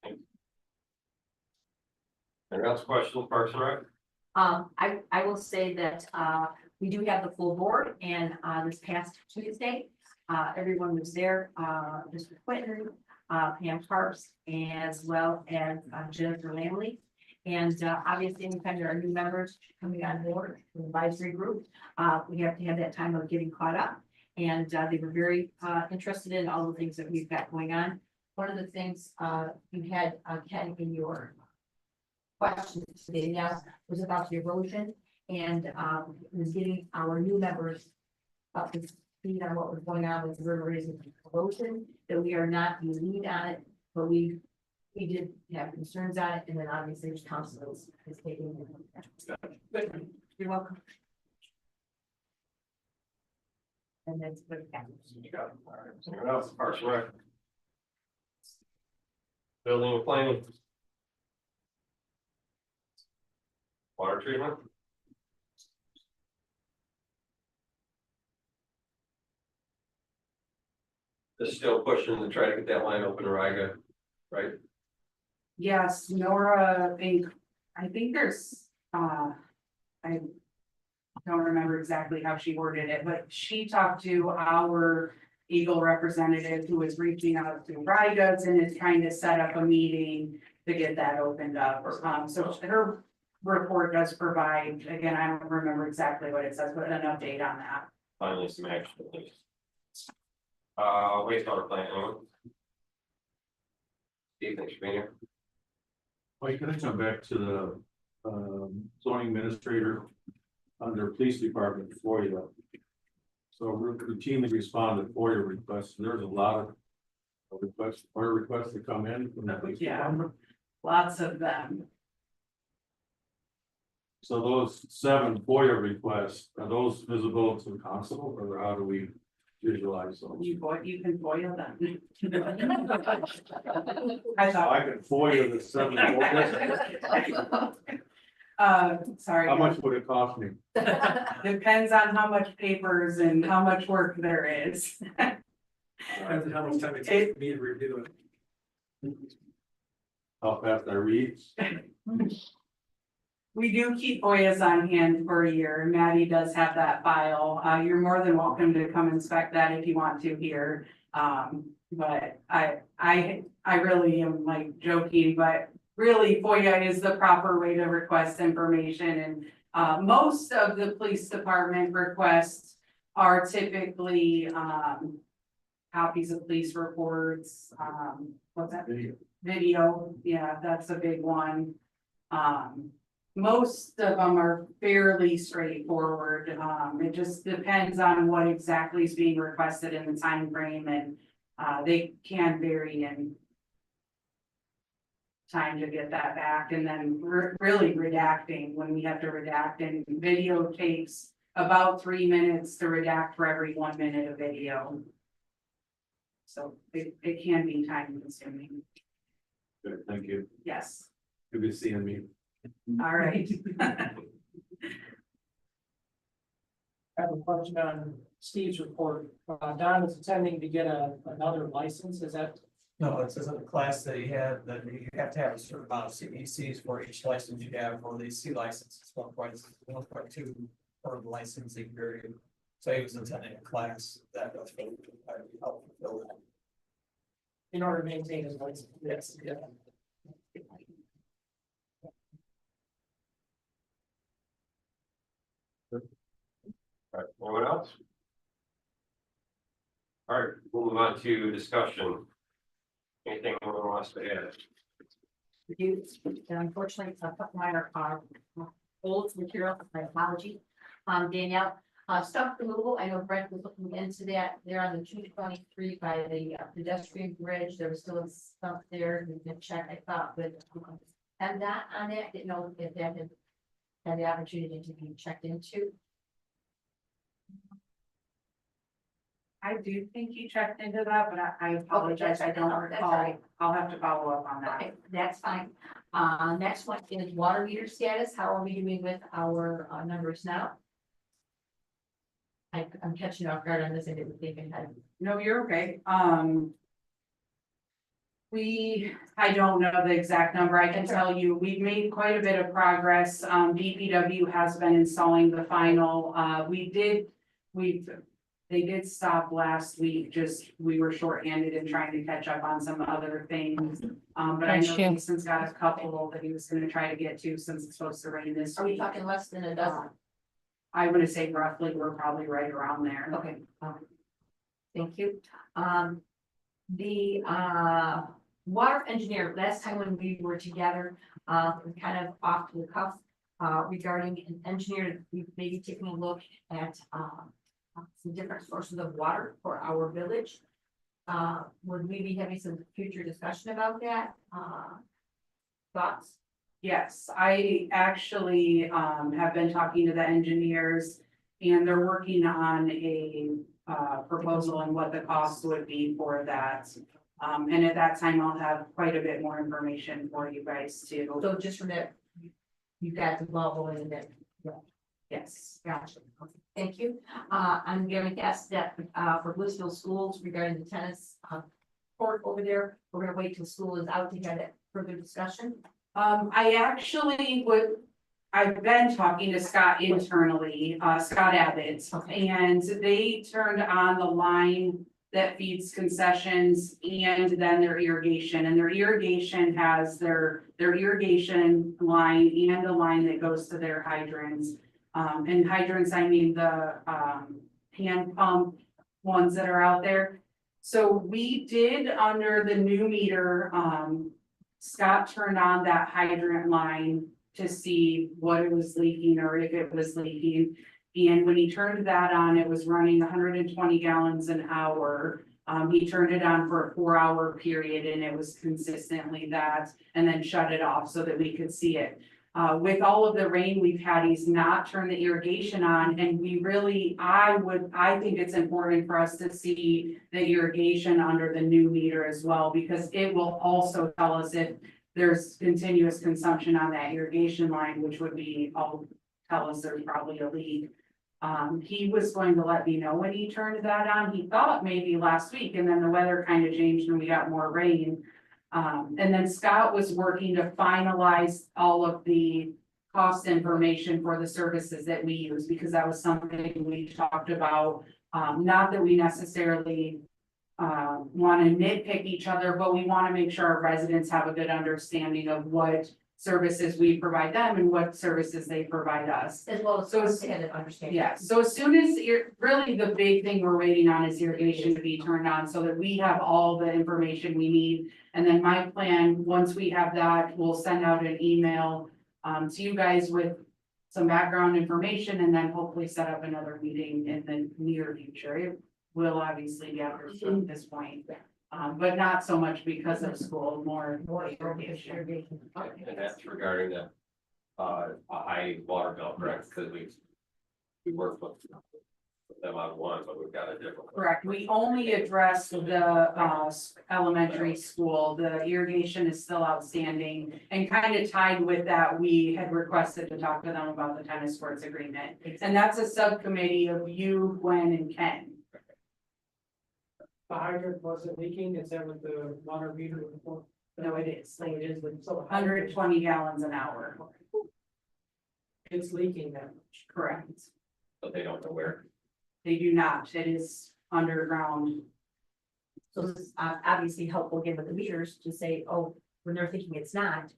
on. Any else questions, Parks and Rec? I will say that, we do have the full board, and, this past Tuesday, everyone was there, Mr. Quinton, Pam Harps, as well as, Jennifer Lamley. And, obviously, anytime there are new members coming on board, the advisory group, we have to have that time of getting caught up. And, they were very, interested in all the things that we've got going on. One of the things, you had, Ken, in your questions today, yes, was about the erosion and was getting our new members up to speed on what was going on with the river raising erosion, that we are not the lead on it, but we did have concerns on it, and then obviously the council is taking it. You're welcome. And that's what happens. Anyone else, Parks and Rec? Building and planning. Water treatment. Just still pushing to try to get that line open to Riga, right? Yes, Nora, I think there's, don't remember exactly how she worded it, but she talked to our Eagle representative who was reaching out to Rygo's and is trying to set up a meeting to get that opened up. So her report does provide, again, I don't remember exactly what it says, but an update on that. Finally, some action at least. Wastewater plant, anyone? Steve, thanks for being here. Well, you can come back to the zoning administrator under police department FOIA. So we routinely respond to FOIA requests. There's a lot of requests, FOIA requests that come in from the police Yeah. department. Lots of them. So those 7 FOIA requests, are those visible to the constable, or how do we visualize those? You can foil them. I thought, I can FOIA the 7 FOIAs. sorry. How much would it cost me? Depends on how much papers and how much work there is. Depends on how much time it takes me to review it. How fast I read? We do keep FOIAs on hand for a year. Maddie does have that file. You're more than welcome to come inspect that if you want to here. But I really am like joking, but really FOIA is the proper way to request information. And most of the police department requests are typically copies of police reports, what's that? Video, yeah, that's a big one. Most of them are fairly straightforward. It just depends on what exactly is being requested in the time frame, and they can vary in time to get that back, and then really redacting when we have to redact, and video takes about 3 minutes to redact for every 1 minute of video. So it can be time consuming. Good, thank you. Yes, Good to see you. all right. I have a question on Steve's report. Don is attending to get another license, is that? No, it says in the class that he had, that you have to have a certain amount of CECs for each license you have. For the C license, it's 1.2 for the licensing period. So he was attending a class that was help fulfill that. In order to maintain his license? Yes, yeah. All right, anyone else? All right, we'll move on to discussion. Anything anyone wants to add? You, and unfortunately, a couple of mine are old material, my apology. Danielle, stuff removal, I know Brent was looking into that, there on the 223 by the pedestrian bridge, there was still stuff there, we can check, I thought, but and that on that, didn't know if that had the opportunity to be checked into. I do think you checked into that, but I apologize, I don't that's recall. right. I'll have to follow up on that. Okay, that's fine. Next one is water meter status, how are we doing with our numbers now? I'm catching off guard on this, I didn't think I had. No, you're okay. I don't know the exact number. I can tell you, we've made quite a bit of progress. DPW has been installing the final, they did stop last week, just, we were shorthanded and trying to catch up on some other things. But I know Jason's got a couple that he was gonna try to get to since it's supposed to rain this Are we week. talking less than a dozen? I would say roughly, we're probably right around there. Okay. Thank you. The water engineer, last time when we were together, kind of off to the cuff, regarding an engineer, we maybe taking a look at some different sources of water for our village. Would we be having some future discussion about that? Thoughts? Yes, I actually have been talking to the engineers, and they're working on a proposal and what the cost would be for that. And at that time, I'll have quite a bit more information for you guys too. So just from that, you got the level in that. Yes. Gotcha. Okay, thank you. I'm going to ask that for Blissfield schools regarding the tennis court over there. We're gonna wait till school is out to have that further discussion. I actually I've been talking to Scott internally, Scott Abbott, and they turned on the line that feeds concessions and then their irrigation, and their irrigation has their irrigation line and a line that goes to their hydrants. And hydrants, I mean the, hand pump ones that are out there. So we did under the new meter, Scott turned on that hydrant line to see what it was leaking or if it was leaking. And when he turned that on, it was running 120 gallons an hour. He turned it on for a 4-hour period and it was consistently that, and then shut it off so that we could see it. With all of the rain we've had, he's not turned the irrigation on, and we really, I think it's important for us to see the irrigation under the new meter as well, because it will also tell us if there's continuous consumption on that irrigation line, which would be, tell us there's probably a leak. He was going to let me know when he turned that on. He thought maybe last week, and then the weather kind of changed and we got more rain. And then Scott was working to finalize all of the cost information for the services that we use, because that was something we talked about. Not that we necessarily want to nitpick each other, but we want to make sure our residents have a good understanding of what services we provide them and what services they provide us. As well as So it's- understanding. Yeah, so as soon as really the big thing we're waiting on is irrigation to be turned on so that we have all the information we need. And then my plan, once we have that, we'll send out an email to you guys with some background information and then hopefully set up another meeting in the near future. It will obviously be after school at this point. But not so much because of school, more irrigation. And that's regarding the, a high water bill, correct? Because we work with them on one, but we've got a different. Correct, we only addressed the elementary school, the irrigation is still outstanding. And kind of tied with that, we had requested to talk to them about the tennis courts agreement. And that's a subcommittee of you, Gwen, and Ken. The hydrant wasn't leaking, is that what the water meter was for? No, it is, So it is, so the hundred hydrant, 20 gallons an hour, it's leaking that much. correct. But they don't know where. They do not, it is underground. So this is obviously helpful again with the meters to say, oh, when they're thinking it's not,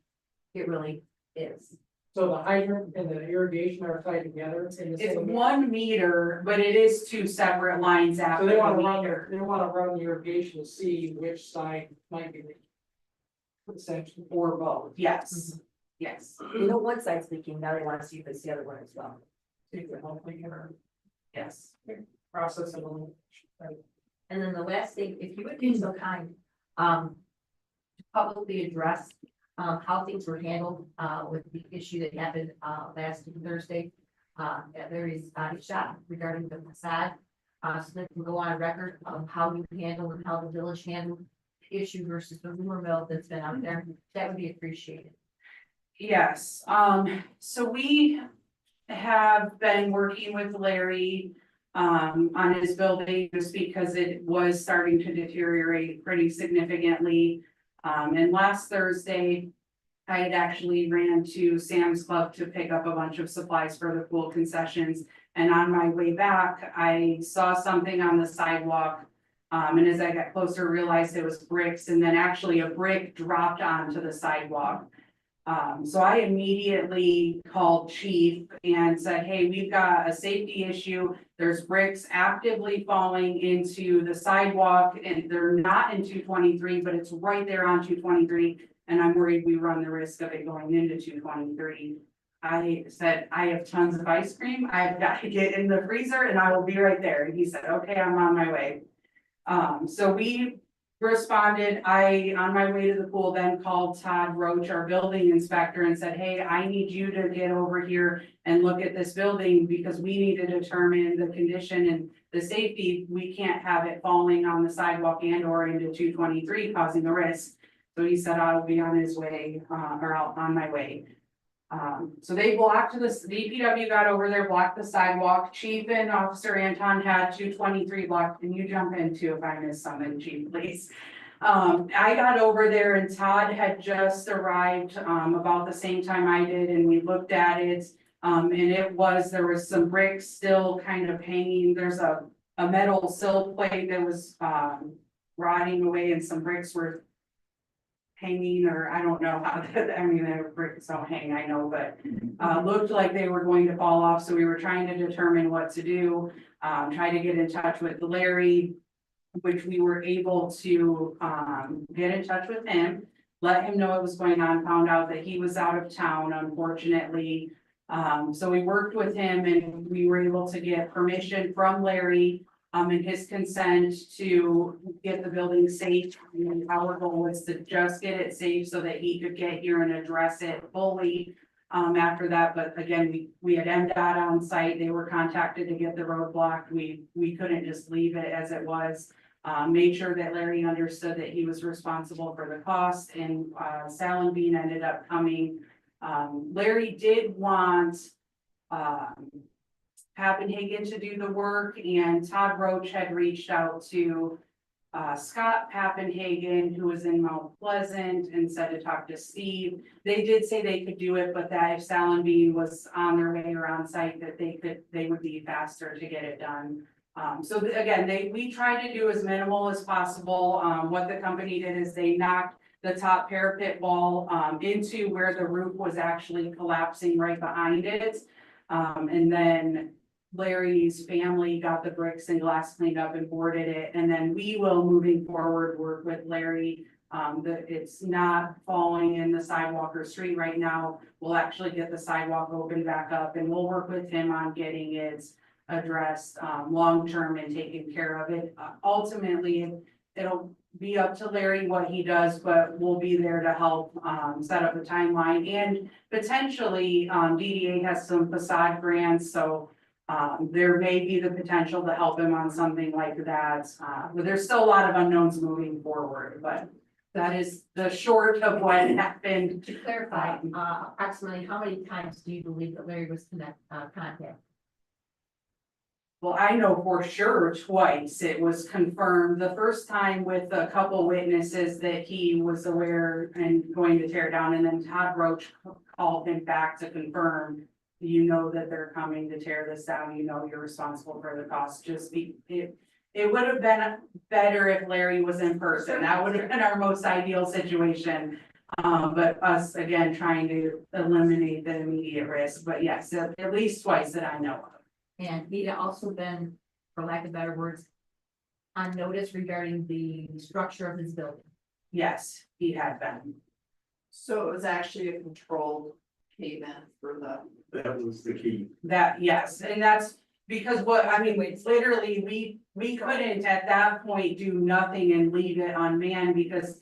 it really is. So the hydrant and the irrigation are tied together in the It's same. one meter, but it is two separate lines So after they the wanna run, meter. they wanna run the irrigation to see which side might be leaking. Essentially. Or both, yes, yes, You know, one side's leaking, now they want to see if it's the other one as well. So you can hopefully get our yes. process of elimination. Right. And then the last thing, if you would be so kind, to publicly address, how things were handled, with the issue that happened, last Thursday, at Larry's body shop regarding the facade. So that can go on record of how you handle and how the village handled the issue versus the rumor mill that's been out there. That would be appreciated. Yes, so we have been working with Larry on his building just because it was starting to deteriorate pretty significantly. And last Thursday, I had actually ran to Sam's Club to pick up a bunch of supplies for the pool concessions. And on my way back, I saw something on the sidewalk. And as I got closer, realized it was bricks, and then actually a brick dropped onto the sidewalk. So I immediately called chief and said, hey, we've got a safety issue. There's bricks actively falling into the sidewalk, and they're not in 223, but it's right there on 223. And I'm worried we run the risk of it going into 223. I said, I have tons of ice cream. I've got to get in the freezer and I will be right there. And he said, okay, I'm on my way. So we responded. On my way to the pool, then called Todd Roach, our building inspector, and said, hey, I need you to get over here and look at this building because we need to determine the condition and the safety. We can't have it falling on the sidewalk and or into 223 causing a risk. So he said, I'll be on his way, or out on my way. So they blocked this, DPW got over there, blocked the sidewalk. Chief and Officer Anton had 223 blocked. Can you jump in too if I miss something, chief, please? I got over there and Todd had just arrived, about the same time I did, and we looked at it. And there was some bricks still kind of hanging, there's a metal sill plate that was, rotting away and some bricks were hanging, or I don't know how that, I mean, the bricks don't hang, I know, but looked like they were going to fall off, so we were trying to determine what to do. Try to get in touch with Larry, which we were able to get in touch with him, let him know what was going on, found out that he was out of town, unfortunately. So we worked with him and we were able to get permission from Larry and his consent to get the building safe. And our goal was to just get it safe so that he could get here and address it fully. After that, but again, we had MDOT on site, they were contacted to get the road blocked, we couldn't just leave it as it was. Made sure that Larry understood that he was responsible for the cost, and Sal and Bean ended up coming. Larry did want Pappenhagen to do the work, and Todd Roach had reached out to Scott Pappenhagen, who was in Mount Pleasant, and said to talk to Steve. They did say they could do it, but that if Sal and Bean was on their way or on site, that they would be faster to get it done. Again, we tried to do as minimal as possible. What the company did is they knocked the top parapet wall into where the roof was actually collapsing right behind it. And then Larry's family got the bricks and glass cleaned up and boarded it. And then we will, moving forward, work with Larry. That it's not falling in the sidewalk or street right now. We'll actually get the sidewalk open back up, and we'll work with him on getting it addressed long-term and taking care of it. Ultimately, it'll be up to Larry what he does, but we'll be there to help set up a timeline, and potentially DDA has some facade grants, so there may be the potential to help him on something like that. But there's still a lot of unknowns moving forward, but that is the short of what happened. To clarify, approximately how many times do you believe that Larry was contacted? Well, I know for sure twice it was confirmed. The first time with a couple witnesses that he was aware and going to tear down, and then Todd Roach called him back to confirm. You know that they're coming to tear this down. You know you're responsible for the cost. It would have been better if Larry was in person. That would have been our most ideal situation. But us again trying to eliminate the immediate risk. But yes, at least twice that I know of. And he'd also been, for lack of better words, on notice regarding the structure of his building. Yes, he had been. So it was actually a controlled cave-in for That was the key. That, yes, and that's because literally, we couldn't at that point do nothing and leave it unmanned because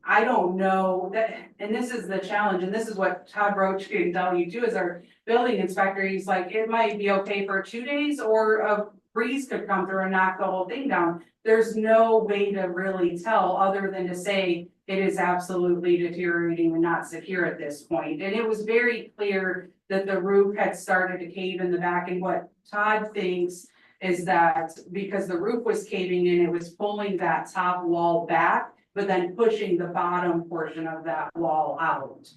I don't know that, and this is the challenge, and this is what Todd Roach can tell you too, as our building inspector. He's like, it might be okay for 2 days, or a breeze could come through and knock the whole thing down. There's no way to really tell other than to say it is absolutely deteriorating and not secure at this point. And it was very clear that the roof had started to cave in the back, and what Todd thinks is that because the roof was caving in, it was pulling that top wall back, but then pushing the bottom portion of that wall out.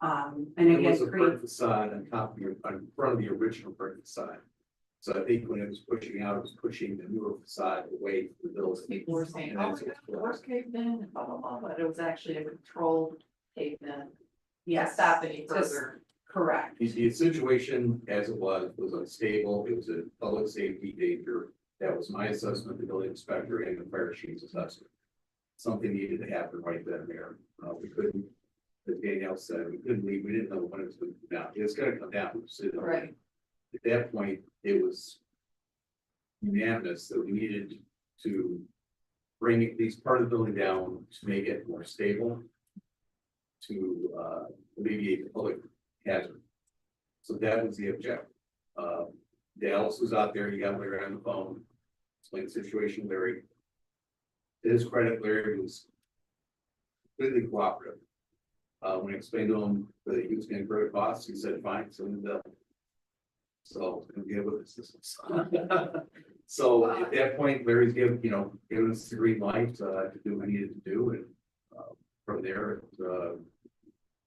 And It again, was a brick facade on top of in front of the original brick facade. So I think when it was pushing out, it was pushing the newer facade away from the building. people were saying, And oh, that's my God, what's going on. worst cave-in, blah, blah, blah, but it was actually a controlled cave-in. yes, Stop any Just- further. correct. The situation as it was unstable. It was a public safety danger. That was my assessment, the building inspector and the fire chief's assessment. Something needed to happen right then and there. We couldn't, as Danielle said, we couldn't leave. We didn't know when it was going to come down. It's going to come down. Right. At that point, it was unanimous that we needed to bring at least part of the building down to make it more stable, to alleviate the public hazard. So that was the objective. Dallas was out there. He got Larry on the phone, explained the situation, Larry. To his credit, Larry was completely cooperative. When I explained to him that he was going to incur costs, he said, fine, so the bill. So I'm good with this. So at that point, Larry's given us the green light, to do what he needed to do, and, from there,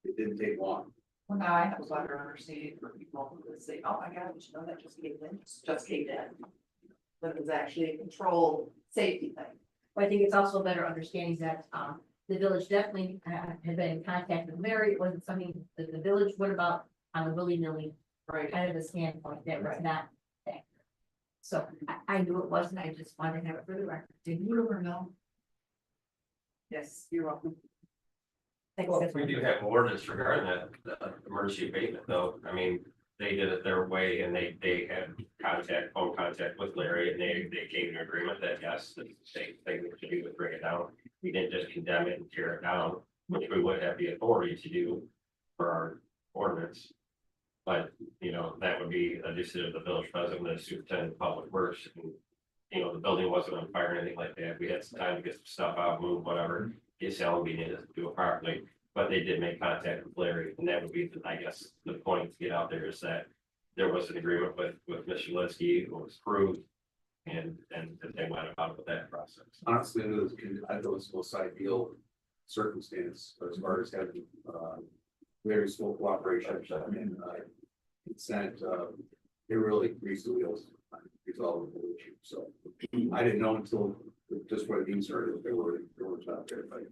it didn't take long. Well, now I have a better understanding for people who say, oh my God, you know, that just caved in, just caved in. But it was actually a controlled safety thing. But I think it's also a better understanding that, the village definitely, had been in contact with Larry. It wasn't something that the village went about on a willy-nilly Right. kind of a standpoint, that was Right. not that. So I knew it wasn't, I just wanted to have it for the record. Did you ever know? Yes, you're welcome. Thanks. We do have an ordinance regarding that, the emergency abatement though. I mean, they did it their way and they had phone contact with Larry and they came to an agreement that yes, that they were to do to bring it down. We didn't just condemn it and tear it down, which we would have the authority to do for our ordinance. But, that would be a decision of the village president and superintendent of public works. And, the building wasn't on fire or anything like that. We had some time to get some stuff out, move, whatever. Get selling, we needed to do it properly, but they did make contact with Larry, and that would be, I guess, the point to get out there is that there was an agreement with Mr. Linsky, who was approved, and that they went about with that process. Honestly, I thought it was the most ideal circumstance as far as having, Larry's full cooperation and, consent, it really greased the wheels, resolved the issue, so. I didn't know until just what these started, there were out there, but.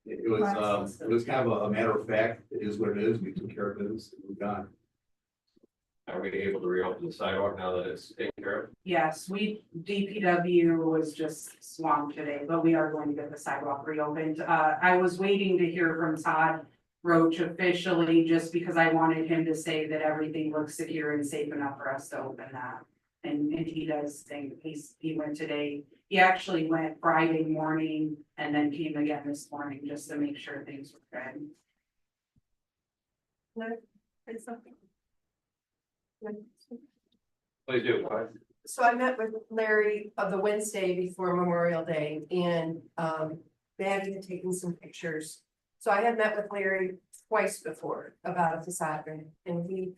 It was kind of a matter of fact, it is what it is, we took care of business, and we've gone. Are we able to reopen the sidewalk now that it's taken care of? Yes, DPW was just swamped today, but we are going to get the sidewalk reopened. I was waiting to hear from Todd Roach officially, just because I wanted him to say that everything looks secure and safe enough for us to open that. And he does think he went today. He actually went Friday morning and then came again this morning just to make sure things were good. Please do. Go ahead. So I met with Larry of the Wednesday before Memorial Day and Maddie had taken some pictures. So I had met with Larry twice before about a facade grant, and he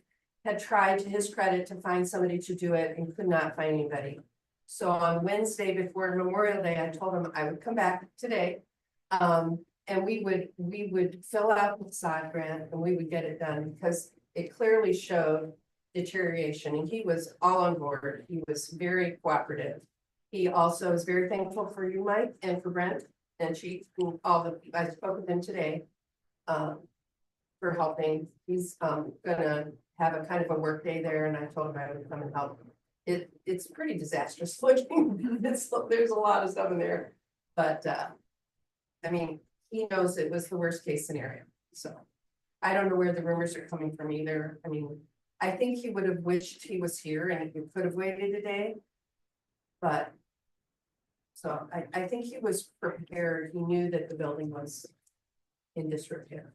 had tried, to his credit, to find somebody to do it and could not find anybody. So on Wednesday before Memorial Day, I told him I would come back today. And we would fill out the facade grant and we would get it done because it clearly showed deterioration, and he was all on board. He was very cooperative. He also is very thankful for you, Mike, and for Brent and Chief, and I spoke with him today. For helping. He's gonna have a kind of a work day there, and I told him I would come and help. It's pretty disastrous looking. There's a lot of stuff in there, but I mean, he knows it was the worst case scenario. So I don't know where the rumors are coming from either. I mean, I think he would have wished he was here and he could have waited a day. But so I think he was prepared. He knew that the building was in disrepair.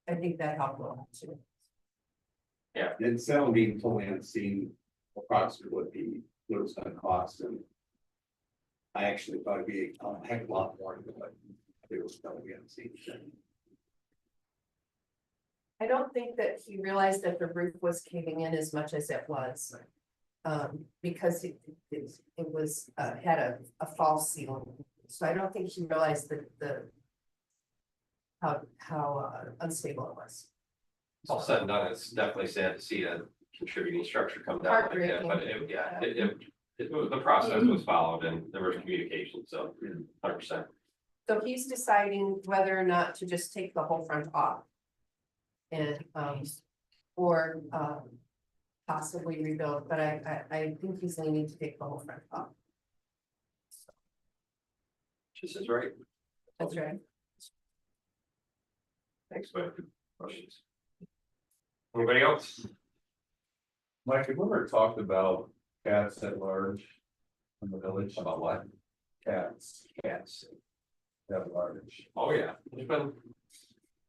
I think that helped a lot too. Yeah, and Salem being totally unseen, approximately what it was gonna cost, and I actually thought it'd be a heck of a lot more than what it was totally unseen. I don't think that he realized that the roof was caving in as much as it was. Because it was, had a false ceiling. So I don't think he realized that how unstable it was. All said and done, it's definitely sad to see a contributing structure come down like that, but the process was followed and there was communication, so 100%. So he's deciding whether or not to just take the whole front off. And or possibly rebuild, but I think he's leaning to take the whole front off. This is right. That's right. Thanks, but questions? Anybody else? Mike, have we ever talked about cats at large in the village? About what? Cats Cats. at large. Oh, yeah. There's been,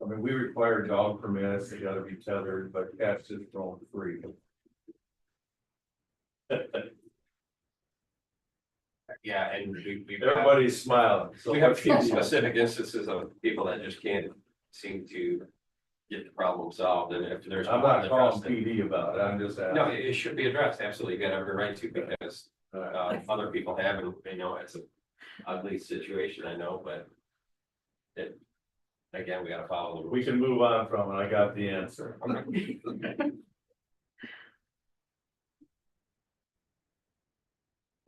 I mean, we require dog permits, they gotta be tethered, but cats just roam free. yeah, and we've Everybody's smiling. So we have what can you do? specific instances of people that just can't seem to get the problem solved, and if there's. I'm not calling PD about it, I'm just asking. No, it should be addressed, absolutely, you got every right to, because, other people have, and they know it's an ugly situation, I know, but. It, again, we gotta follow the rules. We can move on from it, I got the answer.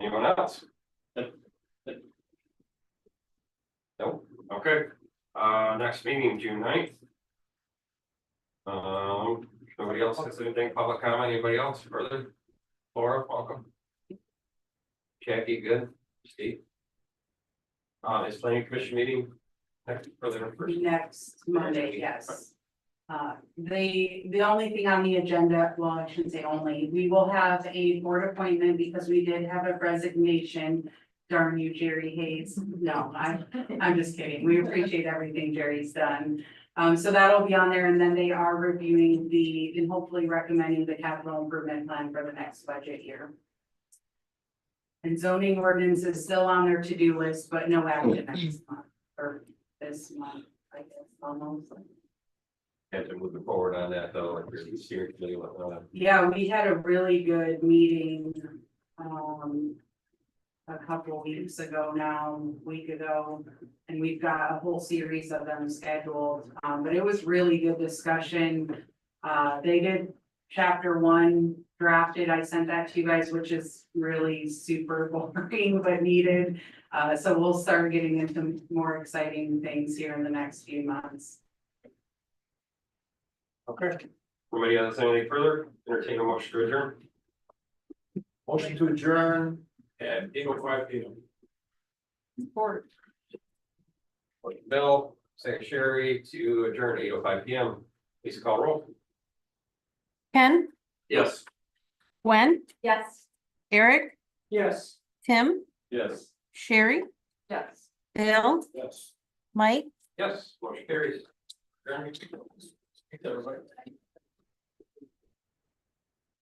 Anyone else? Nope, okay, next meeting, June 9th. Nobody else has anything, public comment, anybody else further? Laura, welcome. Jackie, good, Steve? Is planning commission meeting next, further first? Next Monday, yes. The only thing on the agenda, well, I shouldn't say only, we will have a board appointment because we did have a resignation. Darn you, Jerry Hayes. No, I'm just kidding. We appreciate everything Jerry's done. So that'll be on there, and then they are reviewing and hopefully recommending the capital improvement plan for the next budget year. And zoning ordinance is still on their to-do list, but no action next month, or this month, I guess, almost. Have to move forward on that though, like really seriously. Yeah, we had a really good meeting, a couple weeks ago now, a week ago, and we've got a whole series of them scheduled. But it was really good discussion. They did chapter 1 drafted. I sent that to you guys, which is really super boring but needed. So we'll start getting into more exciting things here in the next few months. Okay. Anybody else have anything further? Entertain a motion to adjourn. Motion to adjourn at 8:05 p.m. Support. Motion Bill, second Sherry to adjourn at 8:05 p.m. Please call roll. Ken, Yes. Gwen, Yes. Eric, Yes. Tim, Yes. Sherry, Yes. Bill, Yes. Mike. Yes, motion carries. Adjourn. Thanks, everybody.